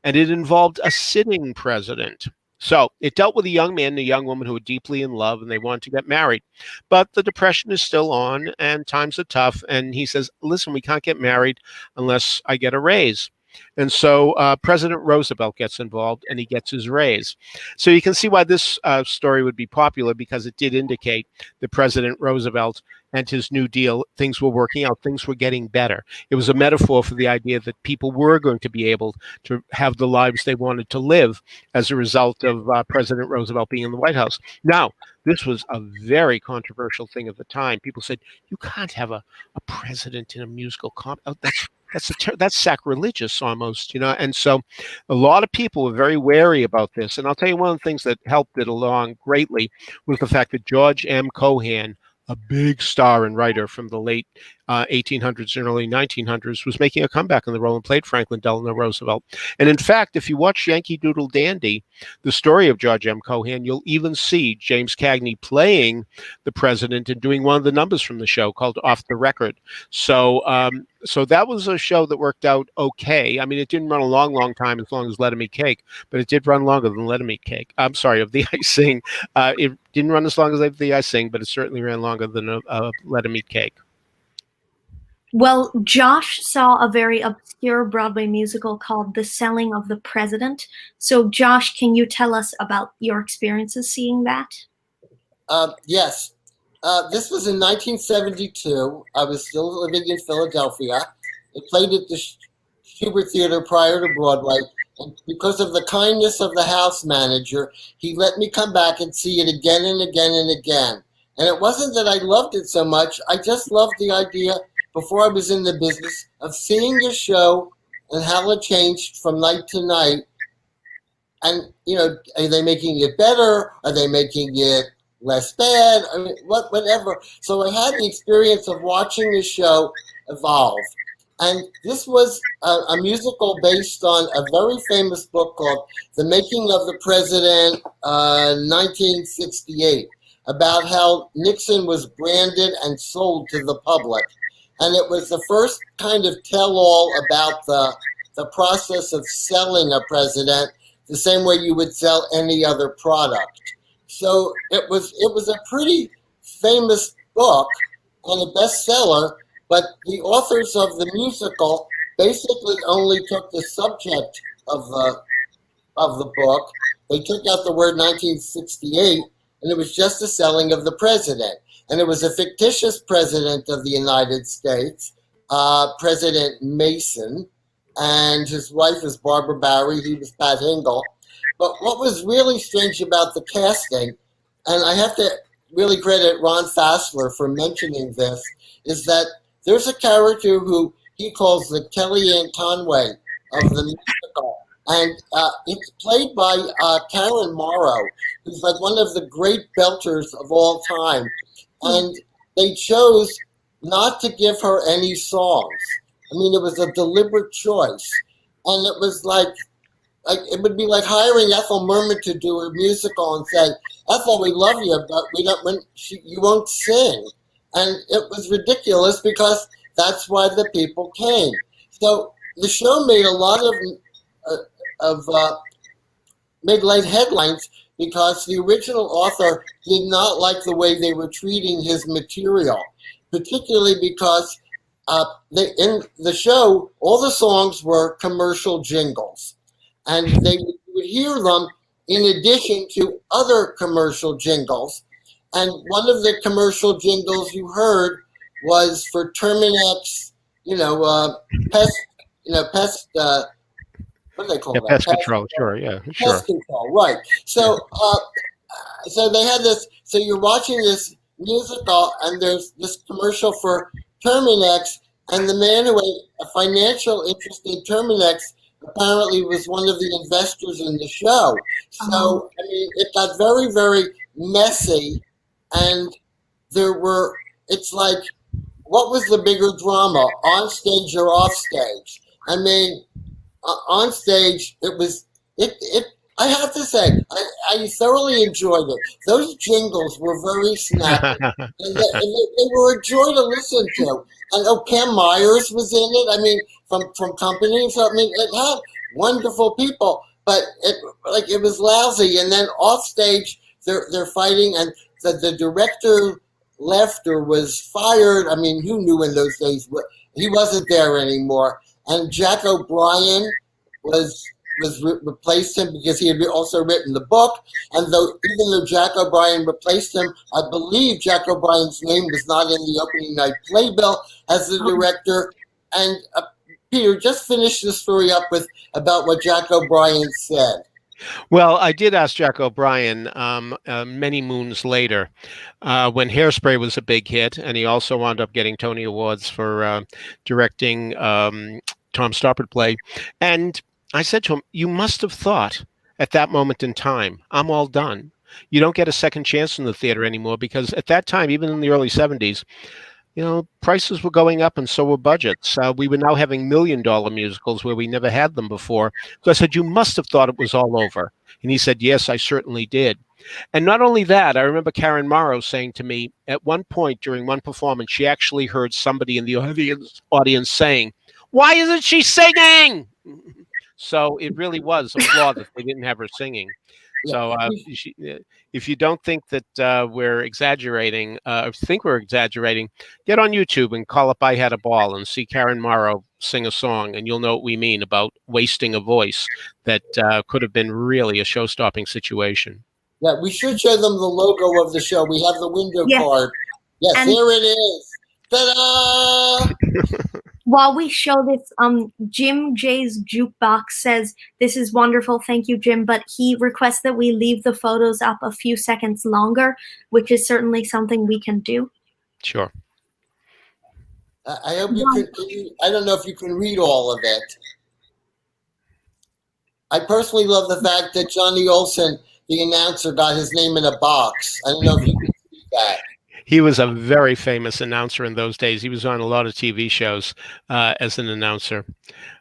S2: And it involved a sitting president. So it dealt with a young man and a young woman who were deeply in love and they wanted to get married. But the Depression is still on and times are tough. And he says, listen, we can't get married unless I get a raise. And so President Roosevelt gets involved and he gets his raise. So you can see why this story would be popular, because it did indicate that President Roosevelt and his New Deal, things were working out, things were getting better. It was a metaphor for the idea that people were going to be able to have the lives they wanted to live as a result of President Roosevelt being in the White House. Now, this was a very controversial thing at the time. People said, you can't have a president in a musical comedy. Oh, that's sacrilegious almost, you know. And so a lot of people were very wary about this. And I'll tell you, one of the things that helped it along greatly was the fact that George M. Cohan, a big star and writer from the late 1800s and early 1900s, was making a comeback in the role and played Franklin Delano Roosevelt. And in fact, if you watch Yankee Doodle Dandy, the story of George M. Cohan, you'll even see James Cagney playing the president and doing one of the numbers from the show called Off the Record. So so that was a show that worked out okay. I mean, it didn't run a long time, as long as Let 'Em Eat Cake, but it did run longer than Let 'Em Eat Cake. I'm sorry, Of Thee I Sing. It didn't run as long as Of Thee I Sing, but it certainly ran longer than Let 'Em Eat Cake.
S4: Well, Josh saw a very obscure Broadway musical called The Selling of the President. So, Josh, can you tell us about your experiences seeing that?
S1: Yes. This was in 1972. I was still living in Philadelphia. It played at the Schubert Theater prior to Broadway. And because of the kindness of the house manager, he let me come back and see it again and again and again. And it wasn't that I loved it so much. I just loved the idea, before I was in the business, of seeing the show and how it changed from night to night. And, you know, are they making it better? Are they making it less bad? I mean, whatever. So I had the experience of watching the show evolve. And this was a musical based on a very famous book called The Making of the President, 1968, about how Nixon was branded and sold to the public. And it was the first kind of tell-all about the process of selling a president, the same way you would sell any other product. So it was a pretty famous book and a bestseller, but the authors of the musical basically only took the subject of the book. They took out the word 1968, and it was just the selling of the president. And it was a fictitious president of the United States, President Mason, and his wife was Barbara Barry. He was Pat Hingle. But what was really strange about the casting, and I have to really credit Ron Fassler for mentioning this, is that there's a character who he calls the Kellyanne Conway of the musical. And it's played by Karen Morrow, who's like one of the great belters of all time. And they chose not to give her any songs. I mean, it was a deliberate choice. And it was like, like it would be like hiring Ethel Merman to do a musical and say, Ethel, we love you, but we don't. You won't sing, and it was ridiculous because that's why the people came. So the show made a lot of mid-late headlines because the original author did not like the way they were treating his material, particularly because in the show, all the songs were commercial jingles, and they would hear them in addition to other commercial jingles. And one of the commercial jingles you heard was for Terminex, pest, what do they call that?
S2: Pest control, sure, yeah, sure.
S1: Pest control, right. So, so they had this, so you're watching this musical and there's this commercial for Terminex, and the man who had a financial interest in Terminex apparently was one of the investors in the show. So, I mean, it got very, very messy, and it's like, what was the bigger drama, on stage or off stage? I mean, on stage, I have to say, I thoroughly enjoyed it. Those jingles were very snappy, and they were a joy to listen to. And Cam Myers was in it. I mean, from companies. So, I mean, it had wonderful people, but it was lousy. And then off stage, they're fighting, and the director left or was fired. I mean, who knew in those days? He wasn't there anymore. And Jack O'Brien replaced him because he had also written the book. And even though Jack O'Brien replaced him, I believe Jack O'Brien's name was not in the opening night playbill as the director. And Peter, just finish the story up about what Jack O'Brien said.
S2: Well, I did ask Jack O'Brien many moons later when Hairspray was a big hit, and he also wound up getting Tony Awards for directing Tom Stoppard play. And I said to him, you must have thought at that moment in time, I'm all done. You don't get a second chance in the theater anymore, because at that time, even in the early 70s, prices were going up and so were budgets. We were now having $1 million musicals where we never had them before. So I said, you must have thought it was all over. And he said, yes, I certainly did. And not only that, I remember Karen Morrow saying to me at one point during one performance, she actually heard somebody in the audience saying, why isn't she singing? So it really was a flaw that they didn't have her singing. So if you don't think that we're exaggerating, or think we're exaggerating, get on YouTube and call up I Had a Ball and see Karen Morrow sing a song, and you'll know what we mean about wasting a voice that could have been really a show-stopping situation.
S1: Yeah, we should show them the logo of the show. We have the window card. Yes, and there it is. Ta-da!
S4: While we show this, Jim J's Jukebox says, this is wonderful, thank you, Jim, but he requests that we leave the photos up a few seconds longer, which is certainly something we can do.
S2: Sure.
S1: I hope you can, I don't know if you can read all of it. I personally love the fact that Johnny Olson, the announcer, got his name in a box. I don't know if you can see that.
S2: He was a very famous announcer in those days. He was on a lot of TV shows as an announcer.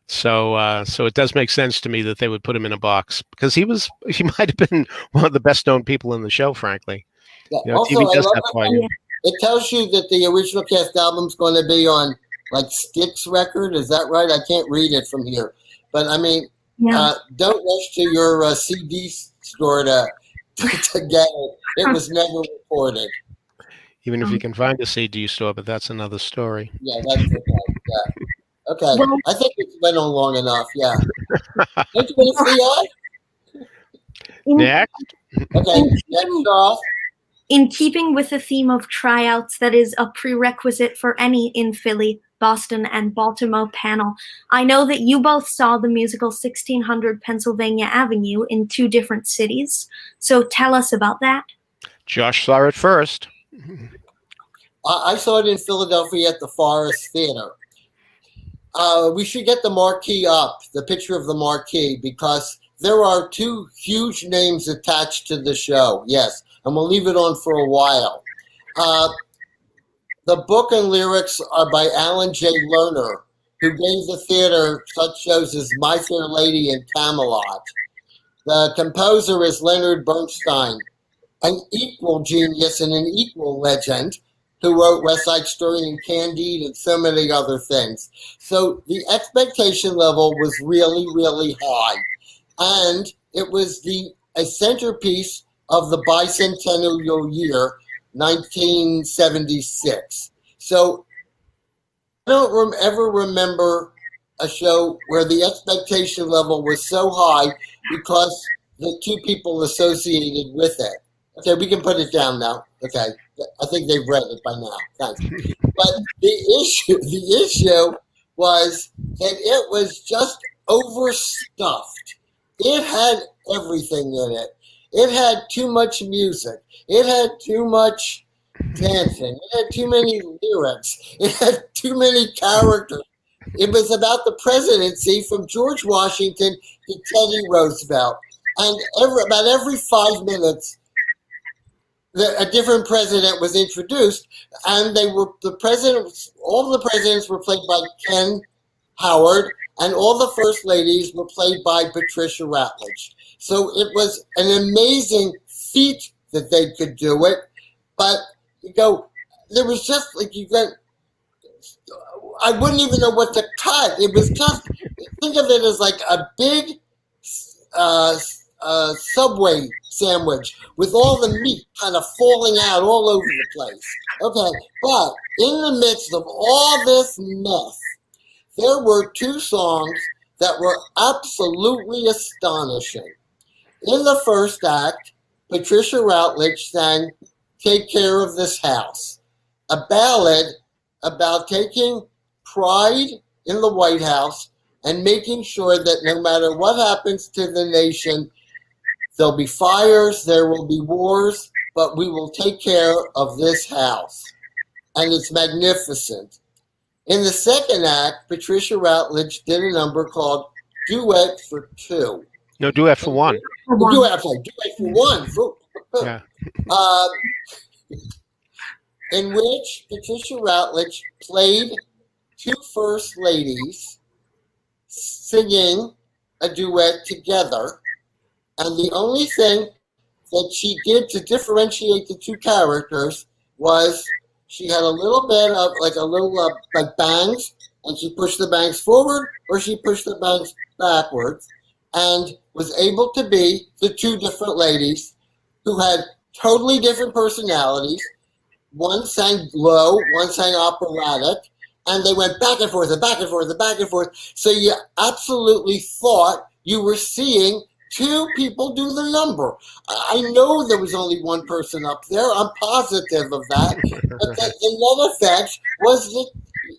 S2: So it does make sense to me that they would put him in a box, because he might have been one of the best known people in the show, frankly.
S1: Yeah. Also,
S2: TV does that for you.
S1: It tells you that the original cast album's going to be on like Styx record. Is that right? I can't read it from here. But I mean, don't rush to your CD store to get it. It was never recorded.
S2: Even if you can find a CD store, but that's another story.
S1: Yeah, that's okay. Yeah. Okay. Well, I think it's been on long enough. Yeah. Don't you want to see us?
S2: Next.
S1: Okay. Next off.
S4: In keeping with the theme of tryouts that is a prerequisite for any in Philly, Boston, and Baltimo panel, I know that you both saw the musical 1600 Pennsylvania Avenue in 2 different cities. So tell us about that. Josh
S2: saw it first.
S1: I saw it in Philadelphia at the Forest Theater. We should get the marquee up, the picture of the marquee, because there are 2 huge names attached to the show. Yes, and we'll leave it on for a while. The book and lyrics are by Alan J. Lerner, who gave the theater such shows as My Fair Lady and Camelot. The composer is Leonard Bernstein, an equal genius and an equal legend, who wrote West Side Story and Candide and so many other things. So the expectation level was really, really high. And it was a centerpiece of the bicentennial year, 1976. So I don't ever remember a show where the expectation level was so high because the two people associated with it. Okay, we can put it down now. Okay, I think they've read it by now. Thanks. But the issue was that it was just overstuffed. It had everything in it. It had too much music. It had too much dancing. It had too many lyrics. It had too many characters. It was about the presidency from George Washington to Teddy Roosevelt. And about every 5 minutes, a different president was introduced, and all the presidents were played by Ken Howard, and all the first ladies were played by Patricia Routledge. So it was an amazing feat that they could do it, but there was just I wouldn't even know what to cut. It was just, think of it as like a big Subway sandwich with all the meat kind of falling out all over the place. Okay, but in the midst of all this mess, there were 2 songs that were absolutely astonishing. In the first act, Patricia Routledge sang Take Care of This House, a ballad about taking pride in the White House and making sure that no matter what happens to the nation, there'll be fires, there will be wars, but we will take care of this house. And it's magnificent. In the second act, Patricia Routledge did a number called Duet for Two.
S2: No, Duet for One.
S1: Duet for One.
S2: Yeah.
S1: In which Patricia Routledge played 2 first ladies singing a duet together. And the only thing that she did to differentiate the 2 characters was she had a little bit of like bangs, and she pushed the bangs forward or she pushed the bangs backwards, and was able to be the 2 different ladies who had totally different personalities. One sang low, one sang operatic, and they went back and forth and back and forth and back and forth. So you absolutely thought you were seeing 2 people do the number. I know there was only one person up there. I'm positive of that. But the net effect was that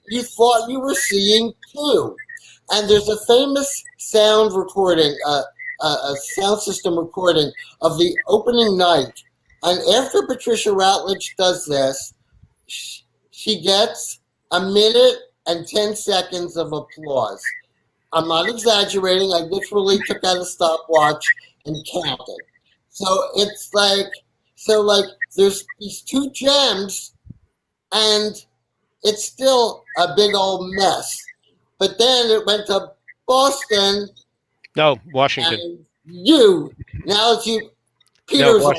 S1: you thought you were seeing 2. And there's a famous sound recording, a sound system recording of the opening night. And after Patricia Routledge does this, she gets 1 minute and 10 seconds of applause. I'm not exaggerating. I literally took out a stopwatch and counted. So it's like there's these 2 gems, and it's still a big old mess. But then it went to Boston.
S2: No, Washington.
S1: Now it's you. Peter's
S2: no,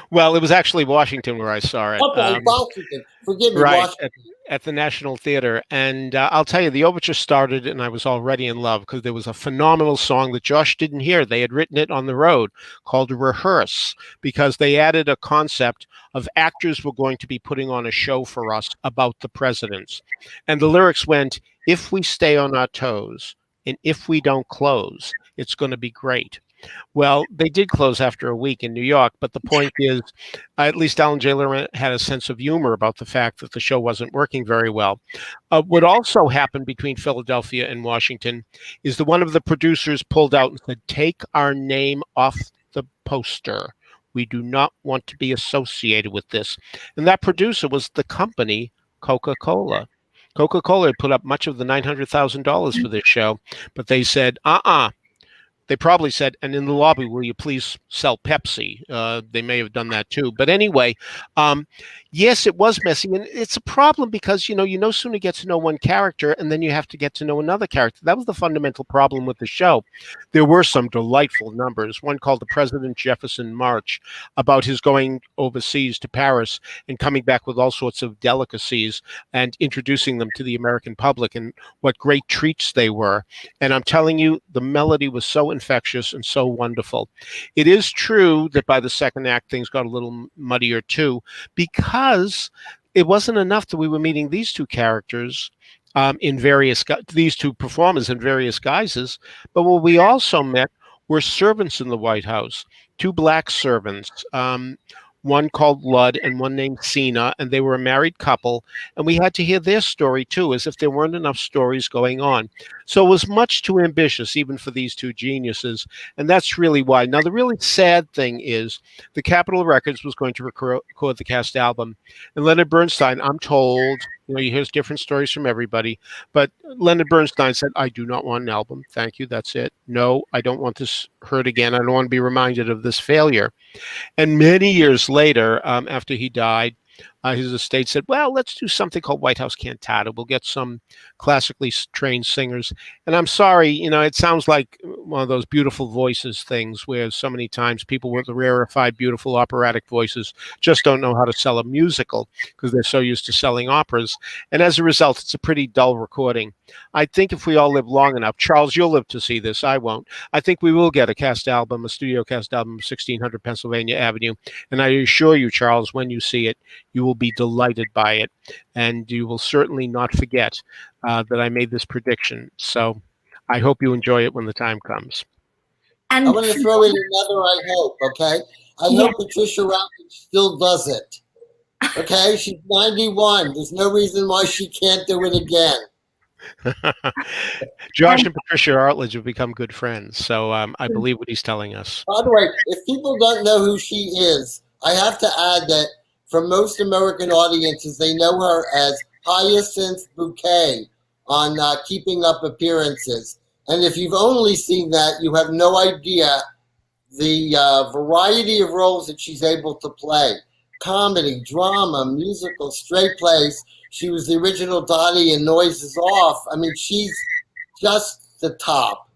S2: Well, it was actually Washington where I saw it.
S1: Okay, Washington. Forgive me,
S2: right,
S1: Washington.
S2: At the National Theater. And I'll tell you, the overture started and I was already in love because there was a phenomenal song that Josh didn't hear. They had written it on the road called Rehearse, because they added a concept of actors were going to be putting on a show for us about the presidents. And the lyrics went, if we stay on our toes and if we don't close, it's going to be great. Well, they did close after a week in New York, but the point is, at least Alan J. Lerman had a sense of humor about the fact that the show wasn't working very well. What also happened between Philadelphia and Washington is that one of the producers pulled out and said, take our name off the poster. We do not want to be associated with this. And that producer was the company Coca-Cola. Coca-Cola had put up much of the $900,000 for this show, but they said, They probably said, and in the lobby, will you please sell Pepsi? They may have done that too. But anyway, Yes, it was messy, and it's a problem because you no sooner get to know one character, and then you have to get to know another character. That was the fundamental problem with the show. There were some delightful numbers. One called the President Jefferson March, about his going overseas to Paris and coming back with all sorts of delicacies and introducing them to the American public, and what great treats they were. And I'm telling you, the melody was so infectious and so wonderful. It is true that by the second act, things got a little muddier too, because it wasn't enough that we were meeting these two characters these two performers in various guises, but what we also met were servants in the White House, two black servants, one called Ludd and one named Cena, and they were a married couple, and we had to hear their story too, as if there weren't enough stories going on. So it was much too ambitious, even for these two geniuses, and that's really why. Now, the really sad thing is the Capitol Records was going to record the cast album, and Leonard Bernstein, I'm told, you hear different stories from everybody, but Leonard Bernstein said, I do not want an album. Thank you. That's it. No, I don't want this heard again. I don't want to be reminded of this failure. And many years later, after he died, his estate said, well, let's do something called White House Cantata. We'll get some classically trained singers. And I'm sorry, it sounds like one of those beautiful voices things where so many times people with rarefied, beautiful operatic voices just don't know how to sell a musical because they're so used to selling operas. And as a result, it's a pretty dull recording. I think if we all live long enough, Charles, you'll live to see this. I won't. I think we will get a studio cast album, 1600 Pennsylvania Avenue. And I assure you, Charles, when you see it, you will be delighted by it. And you will certainly not forget that I made this prediction. So I hope you enjoy it when the time comes.
S1: And I'm going to throw in another I hope, okay? I hope Patricia Routledge still does it. Okay? She's 91. There's no reason why she can't do it again.
S2: Josh and Patricia Routledge have become good friends, so I believe what he's telling us.
S1: By the way, if people don't know who she is, I have to add that for most American audiences, they know her as Hyacinth Bouquet on Keeping Up Appearances. And if you've only seen that, you have no idea the variety of roles that she's able to play. Comedy, drama, musical, straight plays. She was the original Dottie in Noises Off. I mean, she's just the top.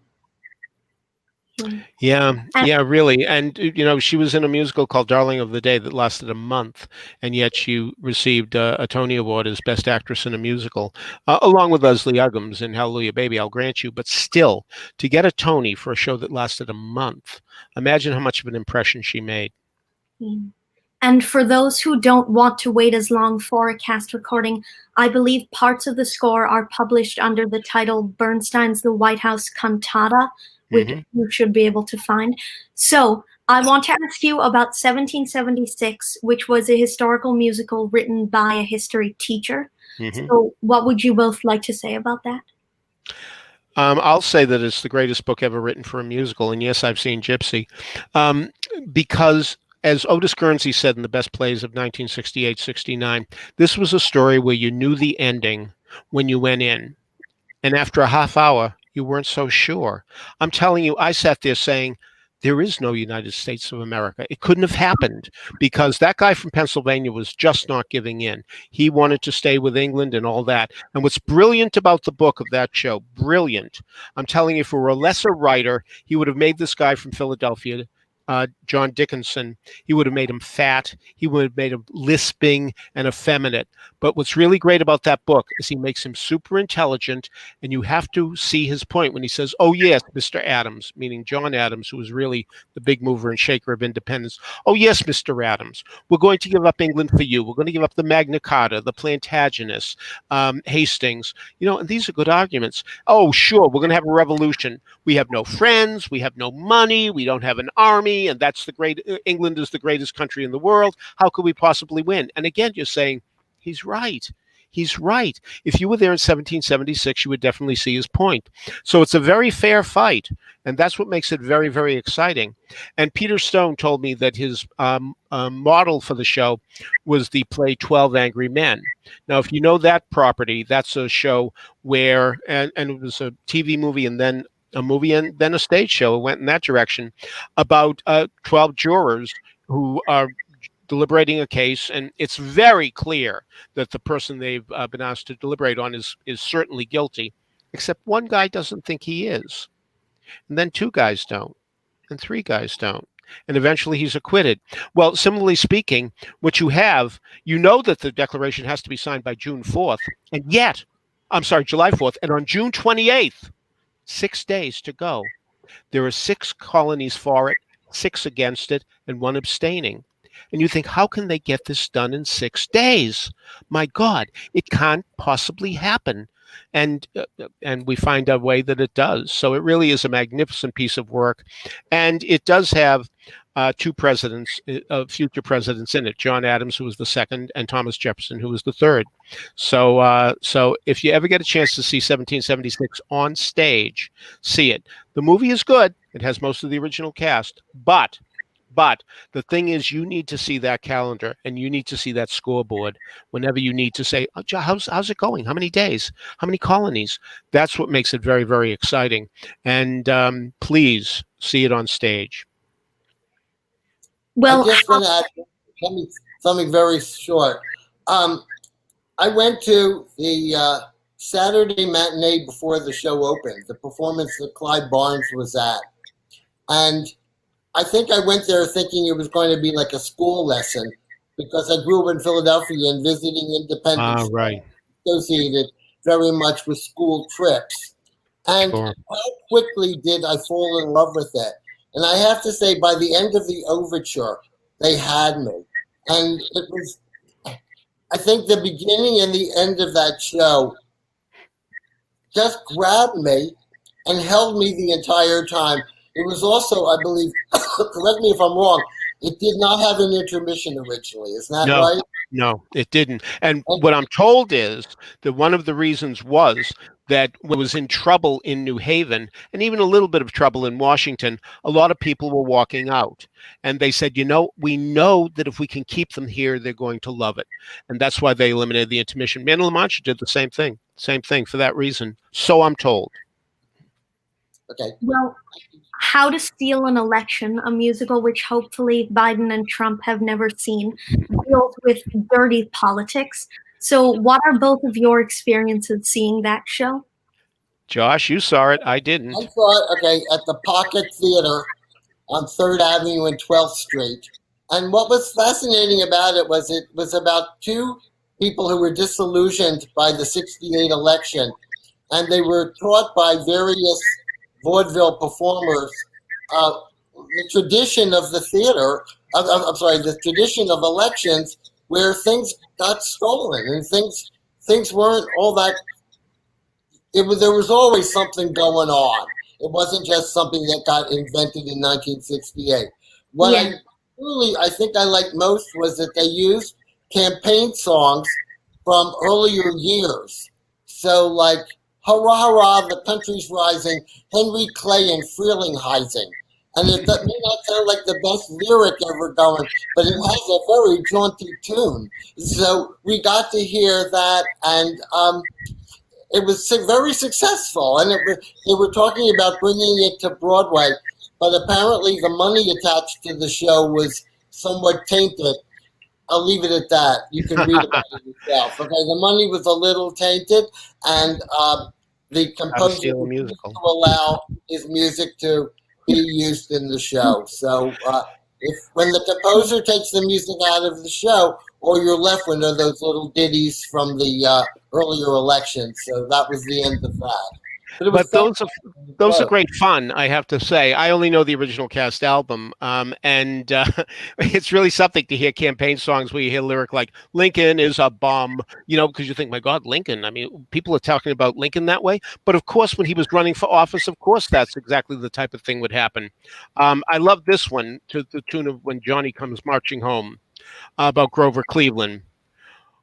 S2: Yeah, really. And, she was in a musical called Darling of the Day that lasted a month, and yet she received a Tony Award as Best Actress in a Musical, along with Leslie Uggams in Hallelujah Baby, I'll grant you. But still, to get a Tony for a show that lasted a month, imagine how much of an impression she made.
S4: And for those who don't want to wait as long for a cast recording, I believe parts of the score are published under the title Bernstein's The White House Cantata, which you should be able to find. So I want to ask you about 1776, which was a historical musical written by a history teacher. So what would you both like to say about that?
S2: I'll say that it's the greatest book ever written for a musical. And yes, I've seen Gypsy. Because as Otis Guernsey said in the best plays of 1968-69, this was a story where you knew the ending when you went in. And after a half hour, you weren't so sure. I'm telling you, I sat there saying, there is no United States of America. It couldn't have happened because that guy from Pennsylvania was just not giving in. He wanted to stay with England and all that. And what's brilliant about the book of that show, brilliant, I'm telling you, if he were a lesser writer, he would have made this guy from Philadelphia, John Dickinson, he would have made him fat. He would have made him lisping and effeminate. But what's really great about that book is he makes him super intelligent, and you have to see his point when he says, oh, yes, Mr. Adams, meaning John Adams, who was really the big mover and shaker of independence. Oh, yes, Mr. Adams, we're going to give up England for you. We're going to give up the Magna Carta, the Plantagenets, Hastings. And these are good arguments. Oh, sure, we're going to have a revolution. We have no friends. We have no money. We don't have an army. And that's England is the greatest country in the world. How could we possibly win? And again, you're saying, he's right. He's right. If you were there in 1776, you would definitely see his point. So it's a very fair fight. And that's what makes it very, very exciting. And Peter Stone told me that his model for the show was the play 12 Angry Men. Now, if you know that property, that's a show where, and it was a TV movie and then a movie and then a stage show. It went in that direction about 12 jurors who are deliberating a case, and it's very clear that the person they've been asked to deliberate on is certainly guilty, except one guy doesn't think he is, and then two guys don't, and three guys don't. And eventually he's acquitted. Well, similarly speaking, what you have, you know that the declaration has to be signed by June 4th, and yet, I'm sorry, July 4th, and on June 28th, 6 days to go, there are 6 colonies for it, 6 against it, and 1 abstaining. And you think, how can they get this done in 6 days? My God, it can't possibly happen. And we find a way that it does. So it really is a magnificent piece of work. And it does have 2 presidents, future presidents in it, John Adams, who was the second, and Thomas Jefferson, who was the third. So if you ever get a chance to see 1776 on stage, see it. The movie is good. It has most of the original cast, but the thing is, you need to see that calendar, and you need to see that scoreboard whenever you need to say, oh, how's it going? How many days? How many colonies? That's what makes it very, very exciting. And please see it on stage.
S4: Well,
S1: I just want to add something very short. I went to the Saturday matinee before the show opened, the performance that Clyde Barnes was at. And I think I went there thinking it was going to be like a school lesson, because I grew up in Philadelphia and visiting independent
S2: Right.
S1: associated very much with school trips. And
S2: Sure.
S1: how quickly did I fall in love with it? And I have to say, by the end of the overture, they had me. And it was, I think the beginning and the end of that show just grabbed me and held me the entire time. It was also, I believe, correct me if I'm wrong, it did not have an intermission originally. Isn't that right?
S2: No, it didn't. And what I'm told is that one of the reasons was that when it was in trouble in New Haven, and even a little bit of trouble in Washington, a lot of people were walking out. And they said, we know that if we can keep them here, they're going to love it. And that's why they eliminated the intermission. Man La Mancha did the same thing for that reason. So I'm told.
S1: Okay.
S4: Well, How to Steal an Election, a musical which hopefully Biden and Trump have never seen, deals with dirty politics. So what are both of your experiences seeing that show?
S2: Josh, you saw it. I didn't.
S1: I saw it, at the Pocket Theater on 3rd Avenue and 12th Street. And what was fascinating about it was about 2 people who were disillusioned by the 68 election. And they were taught by various vaudeville performers the tradition of the theater, the tradition of elections where things got stolen and things weren't all that. There was always something going on. It wasn't just something that got invented in 1968. What I think I liked most was that they used campaign songs from earlier years. So like, hurrah, hurrah, the country's rising, Henry Clay and Frelinghuysen. And it may not sound like the best lyric ever going, but it has a very jaunty tune. So we got to hear that, and it was very successful. And they were talking about bringing it to Broadway, but apparently the money attached to the show was somewhat tainted. I'll leave it at that. You can read about it yourself. Okay, the money was a little tainted, and the composer refused to allow his music to be used in the show. So when the composer takes the music out of the show, all you're left with are those little ditties from the earlier elections. So that was the end of that.
S2: But those are great fun, I have to say. I only know the original cast album, and it's really something to hear campaign songs where you hear a lyric like "Lincoln is a bum," because you think, "My God, Lincoln!" I mean, people are talking about Lincoln that way. But of course, when he was running for office, of course, that's exactly the type of thing would happen. I love this one to the tune of "When Johnny Comes Marching Home," about Grover Cleveland.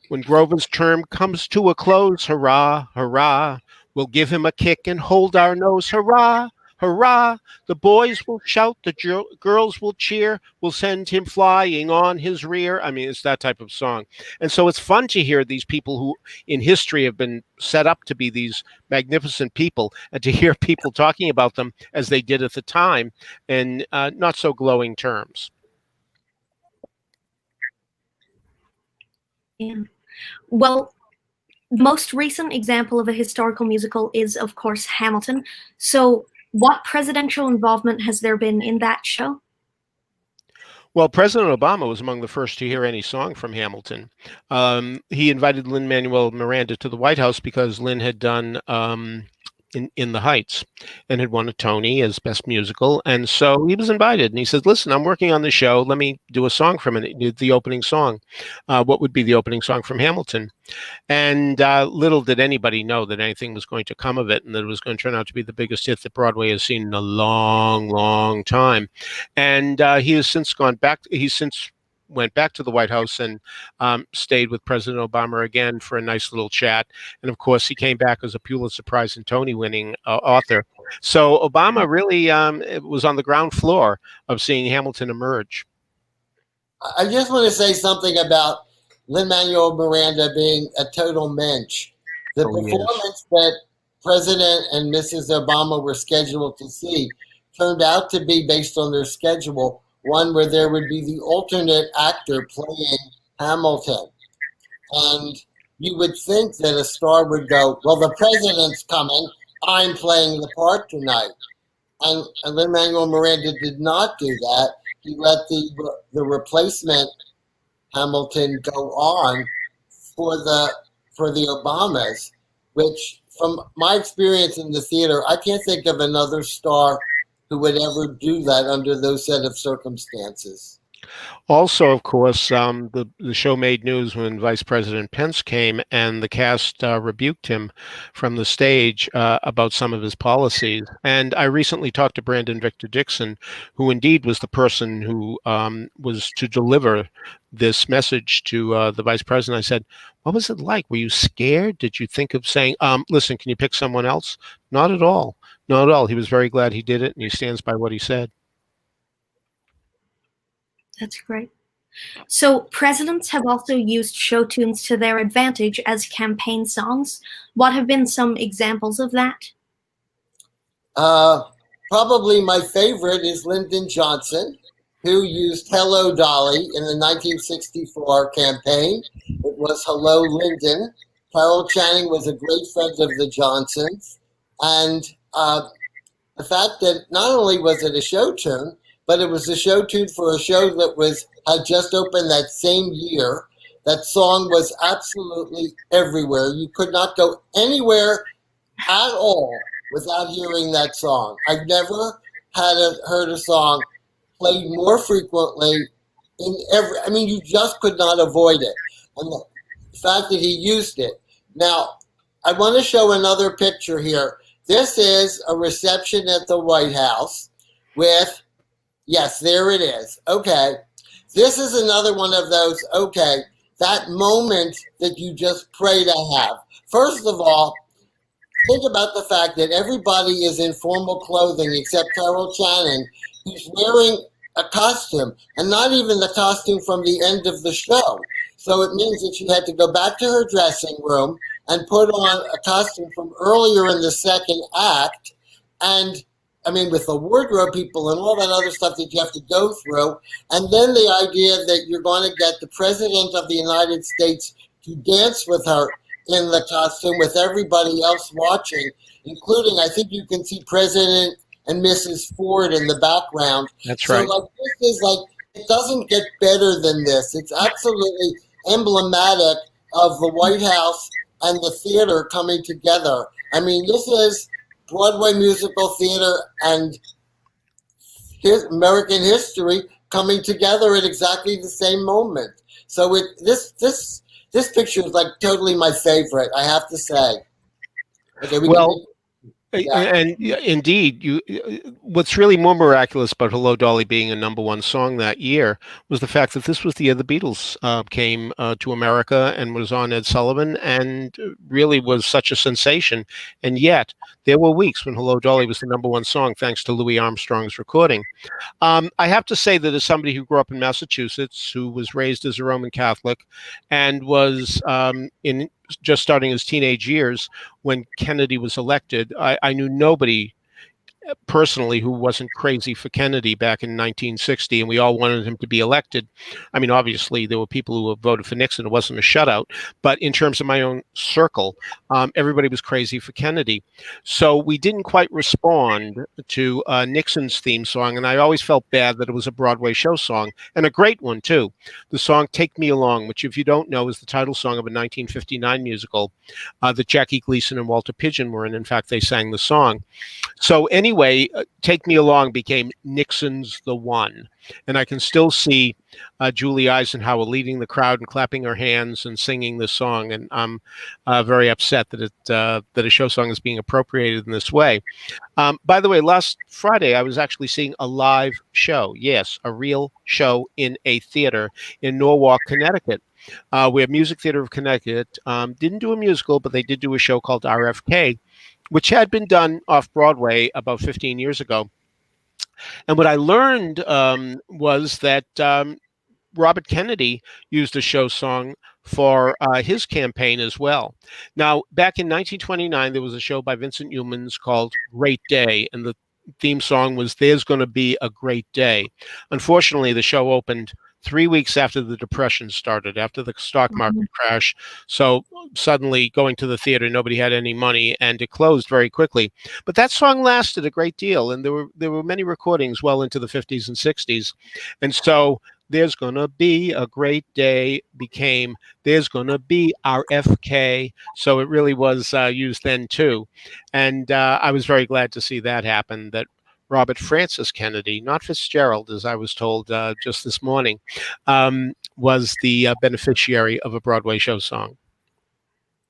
S2: When Grover's term comes to a close, hurrah, hurrah. We'll give him a kick and hold our nose. Hurrah, hurrah. The boys will shout. The girls will cheer. We'll send him flying on his rear. I mean, it's that type of song. And so it's fun to hear these people who in history have been set up to be these magnificent people, and to hear people talking about them as they did at the time in not so glowing terms.
S4: Yeah. Well, the most recent example of a historical musical is, of course, Hamilton. So, what presidential involvement has there been in that show?
S2: Well, President Obama was among the first to hear any song from Hamilton. He invited Lin-Manuel Miranda to the White House because Lin had done in the Heights and had won a Tony as Best Musical. And so he was invited, and he said, listen, I'm working on the show. Let me do a song from it. He did the opening song. What would be the opening song from Hamilton? And little did anybody know that anything was going to come of it, and that it was going to turn out to be the biggest hit that Broadway has seen in a long, long time. And he has since gone back. He's since went back to the White House and stayed with President Obama again for a nice little chat. And of course, he came back as a Pulitzer Prize and Tony-winning author. So Obama really was on the ground floor of seeing Hamilton emerge.
S1: I just want to say something about Lin-Manuel Miranda being a total mensch. The performance that President and Mrs. Obama were scheduled to see turned out to be, based on their schedule, one where there would be the alternate actor playing Hamilton. And you would think that a star would go, well, the president's coming, I'm playing the part tonight. And Lin-Manuel Miranda did not do that. He let the replacement Hamilton go on for the Obamas, which, from my experience in the theater, I can't think of another star who would ever do that under those set of circumstances.
S2: Also, of course, the show made news when Vice President Pence came, and the cast rebuked him from the stage about some of his policies. And I recently talked to Brandon Victor Dixon, who indeed was the person who was to deliver this message to the vice president. I said, what was it like? Were you scared? Did you think of saying, listen, can you pick someone else? Not at all. Not at all. He was very glad he did it, and he stands by what he said.
S4: That's great. So presidents have also used show tunes to their advantage as campaign songs. What have been some examples of that?
S1: Probably my favorite is Lyndon Johnson, who used Hello Dolly in the 1964 campaign. It was Hello Lyndon. Carol Channing was a great friend of the Johnsons. And the fact that not only was it a show tune, but it was a show tune for a show that had just opened that same year. That song was absolutely everywhere. You could not go anywhere at all without hearing that song. I've never heard a song played more frequently you just could not avoid it. And the fact that he used it. Now, I want to show another picture here. This is a reception at the White House with, yes, there it is. Okay. This is another one of those, okay, that moment that you just pray to have. First of all, think about the fact that everybody is in formal clothing except Carol Channing, who's wearing a costume, and not even the costume from the end of the show. So it means that she had to go back to her dressing room and put on a costume from earlier in the second act. And with the wardrobe people and all that other stuff that you have to go through. And then the idea that you're going to get the President of the United States to dance with her in the costume with everybody else watching, including, I think you can see President and Mrs. Ford in the background.
S2: That's right.
S1: So this is it doesn't get better than this. It's absolutely emblematic of the White House and the theater coming together. This is Broadway musical theater and American history coming together at exactly the same moment. So this picture is totally my favorite, I have to say. Okay,
S2: and indeed, what's really more miraculous about Hello Dolly being a #1 song that year was the fact that this was the year the Beatles came to America and was on Ed Sullivan and really was such a sensation. And yet there were weeks when Hello Dolly was the #1 song thanks to Louis Armstrong's recording. I have to say that as somebody who grew up in Massachusetts, who was raised as a Roman Catholic and was just starting his teenage years when Kennedy was elected, I knew nobody personally who wasn't crazy for Kennedy back in 1960, and we all wanted him to be elected. I mean, obviously, there were people who voted for Nixon. It wasn't a shutout. But in terms of my own circle, everybody was crazy for Kennedy. So we didn't quite respond to Nixon's theme song, and I always felt bad that it was a Broadway show song, and a great one, too. The song Take Me Along, which, if you don't know, is the title song of a 1959 musical that Jackie Gleason and Walter Pidgeon were in. In fact, they sang the song. So anyway, Take Me Along became Nixon's The One. And I can still see Julie Eisenhower leading the crowd and clapping her hands and singing this song. And I'm very upset that that a show song is being appropriated in this way. By the way, last Friday, I was actually seeing a live show. Yes, a real show in a theater in Norwalk, Connecticut. Where Music Theater of Connecticut didn't do a musical, but they did do a show called RFK, which had been done off Broadway about 15 years ago. And what I learned was that Robert Kennedy used a show song for his campaign as well. Now, back in 1929, there was a show by Vincent Youmans called Great Day, and the theme song was There's Gonna Be a Great Day. Unfortunately, the show opened 3 weeks after the Depression started, after the stock market crash. So suddenly going to the theater, nobody had any money, and it closed very quickly. But that song lasted a great deal, and there were many recordings well into the 50s and 60s. And so There's Gonna Be a Great Day became There's Gonna Be RFK. So it really was used then too. And I was very glad to see that happen, that Robert Francis Kennedy, not Fitzgerald, as I was told just this morning, was the beneficiary of a Broadway show song.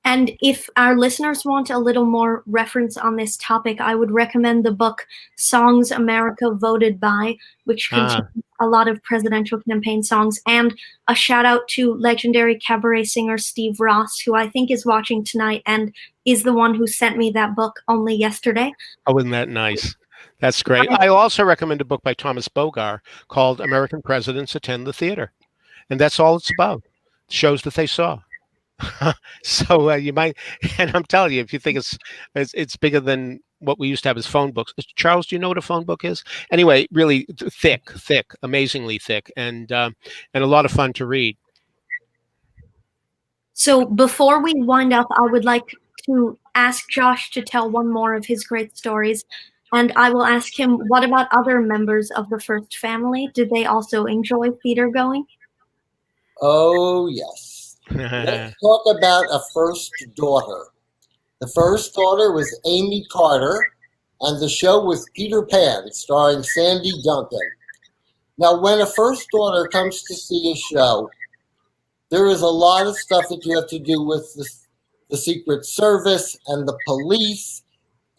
S4: And if our listeners want a little more reference on this topic, I would recommend the book Songs America Voted By, which contains a lot of presidential campaign songs. And a shout out to legendary cabaret singer Steve Ross, who I think is watching tonight and is the one who sent me that book only yesterday.
S2: Oh, isn't that nice? That's great. I also recommend a book by Thomas Bogar called American Presidents Attend the Theater. And that's all it's about. Shows that they saw. So you might, and I'm telling you, if you think it's bigger than what we used to have as phone books. Charles, do you know what a phone book is? Anyway, really thick, amazingly thick, and a lot of fun to read.
S4: So before we wind up, I would like to ask Josh to tell one more of his great stories. And I will ask him, what about other members of the first family? Did they also enjoy theater going?
S1: Oh, yes. Let's talk about a first daughter. The first daughter was Amy Carter, and the show was Peter Pan, starring Sandy Duncan. Now, when a first daughter comes to see a show, there is a lot of stuff that you have to do with the Secret Service and the police.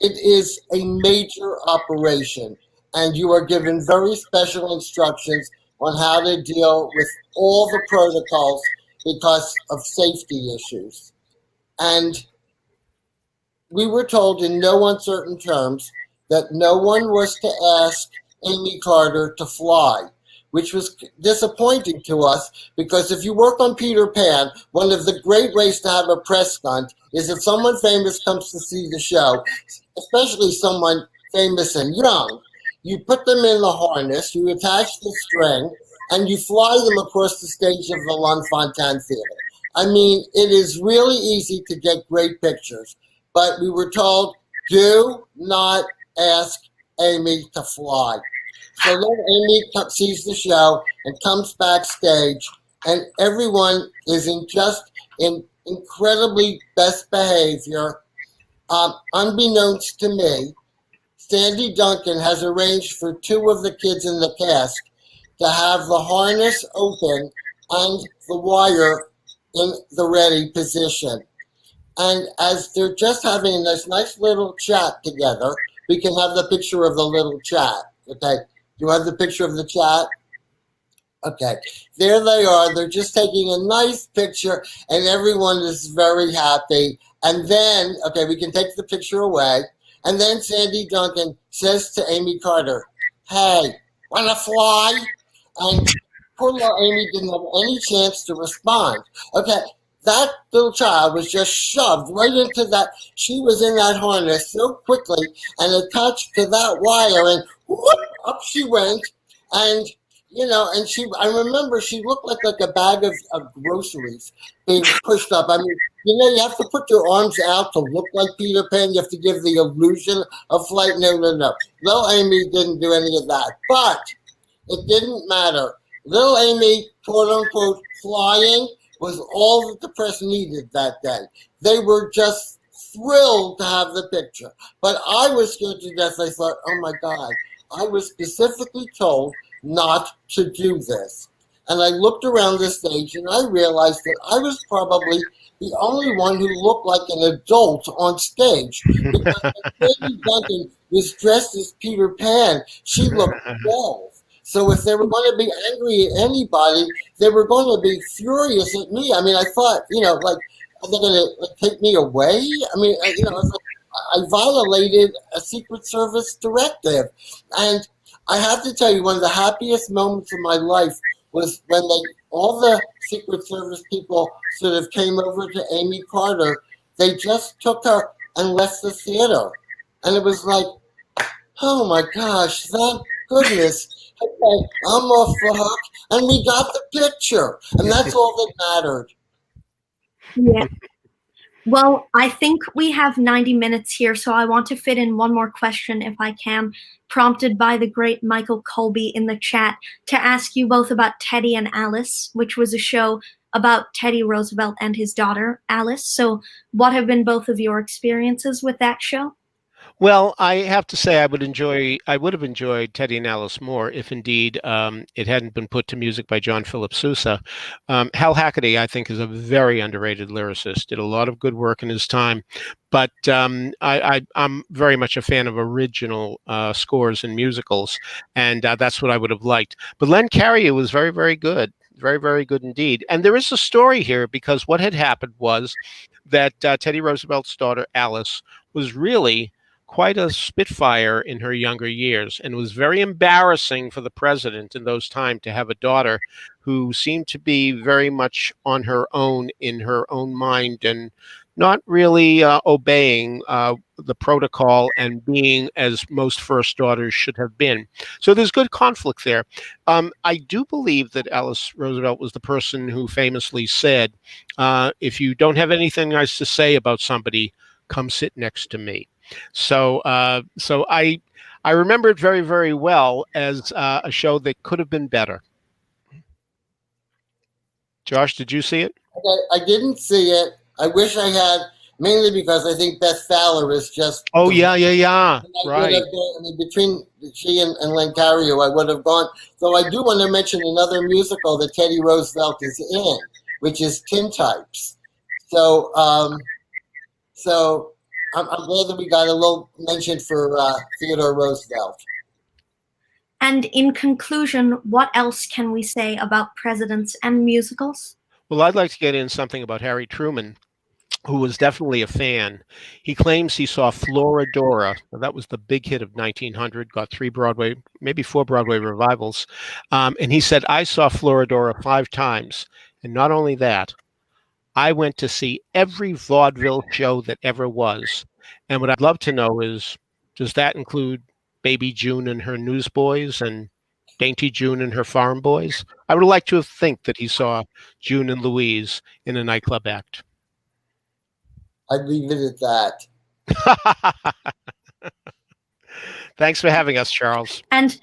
S1: It is a major operation, and you are given very special instructions on how to deal with all the protocols because of safety issues. And we were told in no uncertain terms that no one was to ask Amy Carter to fly, which was disappointing to us, because if you work on Peter Pan, one of the great ways to have a press stunt is if someone famous comes to see the show, especially someone famous and young, you put them in the harness, you attach the string, and you fly them across the stage of the Lunfontaine Theater. I mean, it is really easy to get great pictures, but we were told, do not ask Amy to fly. So then Amy sees the show and comes backstage, and everyone is in incredibly best behavior. Unbeknownst to me, Sandy Duncan has arranged for two of the kids in the cast to have the harness open and the wire in the ready position. And as they're just having this nice little chat together, we can have the picture of the little chat. Okay, do you have the picture of the chat? Okay, there they are. They're just taking a nice picture, and everyone is very happy. And then, okay, we can take the picture away. And then Sandy Duncan says to Amy Carter, hey, wanna fly? And poor little Amy didn't have any chance to respond. Okay, that little child was just shoved right into that. She was in that harness so quickly and attached to that wire, and whoop, up she went. And I remember she looked like a bag of groceries being pushed up. I mean, you have to put your arms out to look like Peter Pan. You have to give the illusion of flight. No. Little Amy didn't do any of that. But it didn't matter. Little Amy, quote unquote, flying was all that the press needed that day. They were just thrilled to have the picture. But I was scared to death. I thought, oh my God, I was specifically told not to do this. And I looked around the stage and I realized that I was probably the only one who looked like an adult on stage. Because Lady Duncan was dressed as Peter Pan. She looked 12. So if they were going to be angry at anybody, they were going to be furious at me. I mean, I thought, are they going to take me away? I mean, I violated a Secret Service directive. And I have to tell you, one of the happiest moments of my life was when all the Secret Service people sort of came over to Amy Carter. They just took her and left the theater. And it was like, oh my gosh, thank goodness. Okay, I'm off the hook. And we got the picture. And that's all that mattered.
S4: Yeah. Well, I think we have 90 minutes here, so I want to fit in one more question if I can, prompted by the great Michael Colby in the chat, to ask you both about Teddy and Alice, which was a show about Teddy Roosevelt and his daughter, Alice. So what have been both of your experiences with that show?
S2: Well, I have to say I would have enjoyed Teddy and Alice more if indeed it hadn't been put to music by John Philip Sousa. Hal Haggerty, I think, is a very underrated lyricist, did a lot of good work in his time, but I'm very much a fan of original scores in musicals, and that's what I would have liked. But Len Carrier was very, very good. Very, very good indeed. And there is a story here, because what had happened was that Teddy Roosevelt's daughter, Alice, was really quite a spitfire in her younger years, and it was very embarrassing for the president in those times to have a daughter who seemed to be very much on her own in her own mind and not really obeying the protocol and being as most first daughters should have been. So there's good conflict there. I do believe that Alice Roosevelt was the person who famously said, if you don't have anything nice to say about somebody, come sit next to me. So I remember it very, very well as a show that could have been better. Josh, did you see it?
S1: I didn't see it. I wish I had, mainly because I think Beth Fowler is just.
S2: Oh, yeah. Right.
S1: Between she and Len Carrier, I would have gone. So I do want to mention another musical that Teddy Roosevelt is in, which is Tintypes. So I'm glad that we got a little mention for Theodore Roosevelt.
S4: And in conclusion, what else can we say about presidents and musicals?
S2: Well, I'd like to get in something about Harry Truman, who was definitely a fan. He claims he saw Florodora. That was the big hit of 1900, got 3 Broadway, maybe 4 Broadway revivals. And he said, I saw Florodora 5 times. And not only that, I went to see every vaudeville show that ever was. And what I'd love to know is, does that include Baby June and her Newsboys and Dainty June and her Farm Boys? I would like to think that he saw June and Louise in a nightclub act.
S1: I'd leave it at that.
S2: Thanks for having us, Charles.
S4: And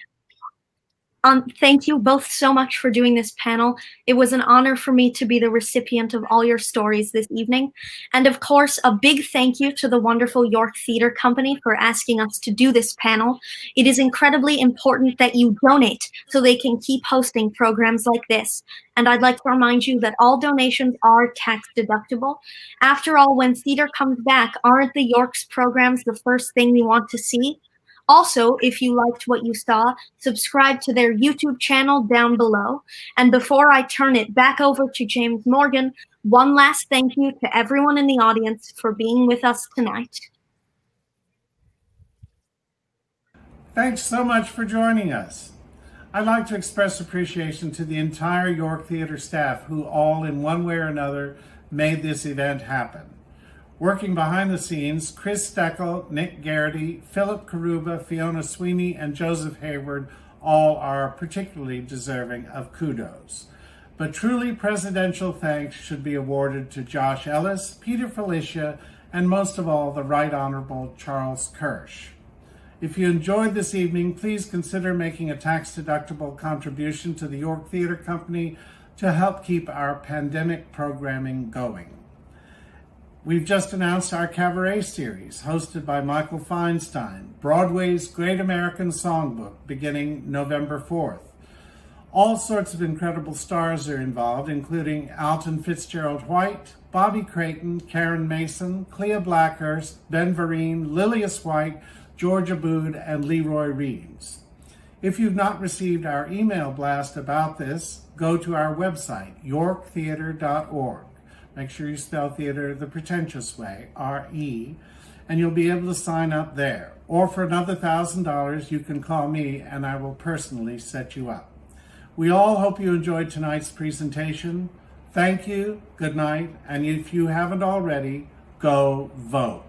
S4: thank you both so much for doing this panel. It was an honor for me to be the recipient of all your stories this evening. And of course, a big thank you to the wonderful York Theatre Company for asking us to do this panel. It is incredibly important that you donate so they can keep hosting programs like this. And I'd like to remind you that all donations are tax deductible. After all, when theater comes back, aren't the York's programs the first thing we want to see? Also, if you liked what you saw, subscribe to their YouTube channel down below. And before I turn it back over to James Morgan, one last thank you to everyone in the audience for being with us tonight.
S3: Thanks so much for joining us. I'd like to express appreciation to the entire York Theatre staff who all in one way or another made this event happen. Working behind the scenes, Chris Steckel, Nick Garrity, Philip Karuba, Fiona Sweeney, and Joseph Hayward all are particularly deserving of kudos. But truly presidential thanks should be awarded to Josh Ellis, Peter Filichia, and most of all, the Right Honorable Charles KIRSCH. If you enjoyed this evening, please consider making a tax-deductible contribution to the York Theatre Company to help keep our pandemic programming going. We've just announced our cabaret series, hosted by Michael Feinstein, Broadway's Great American Songbook, beginning November 4th. All sorts of incredible stars are involved, including Alton Fitzgerald White, Bobby Creighton, Karen Mason, Clea Blackhurst, Ben Vereen, Lilias White, George Abood, and Leroy Reeves. If you've not received our email blast about this, go to our website, yorktheatre.org. Make sure you spell theater the pretentious way, R-E, and you'll be able to sign up there. Or for another $1,000, you can call me and I will personally set you up. We all hope you enjoyed tonight's presentation. Thank you, good night, and if you haven't already, go vote.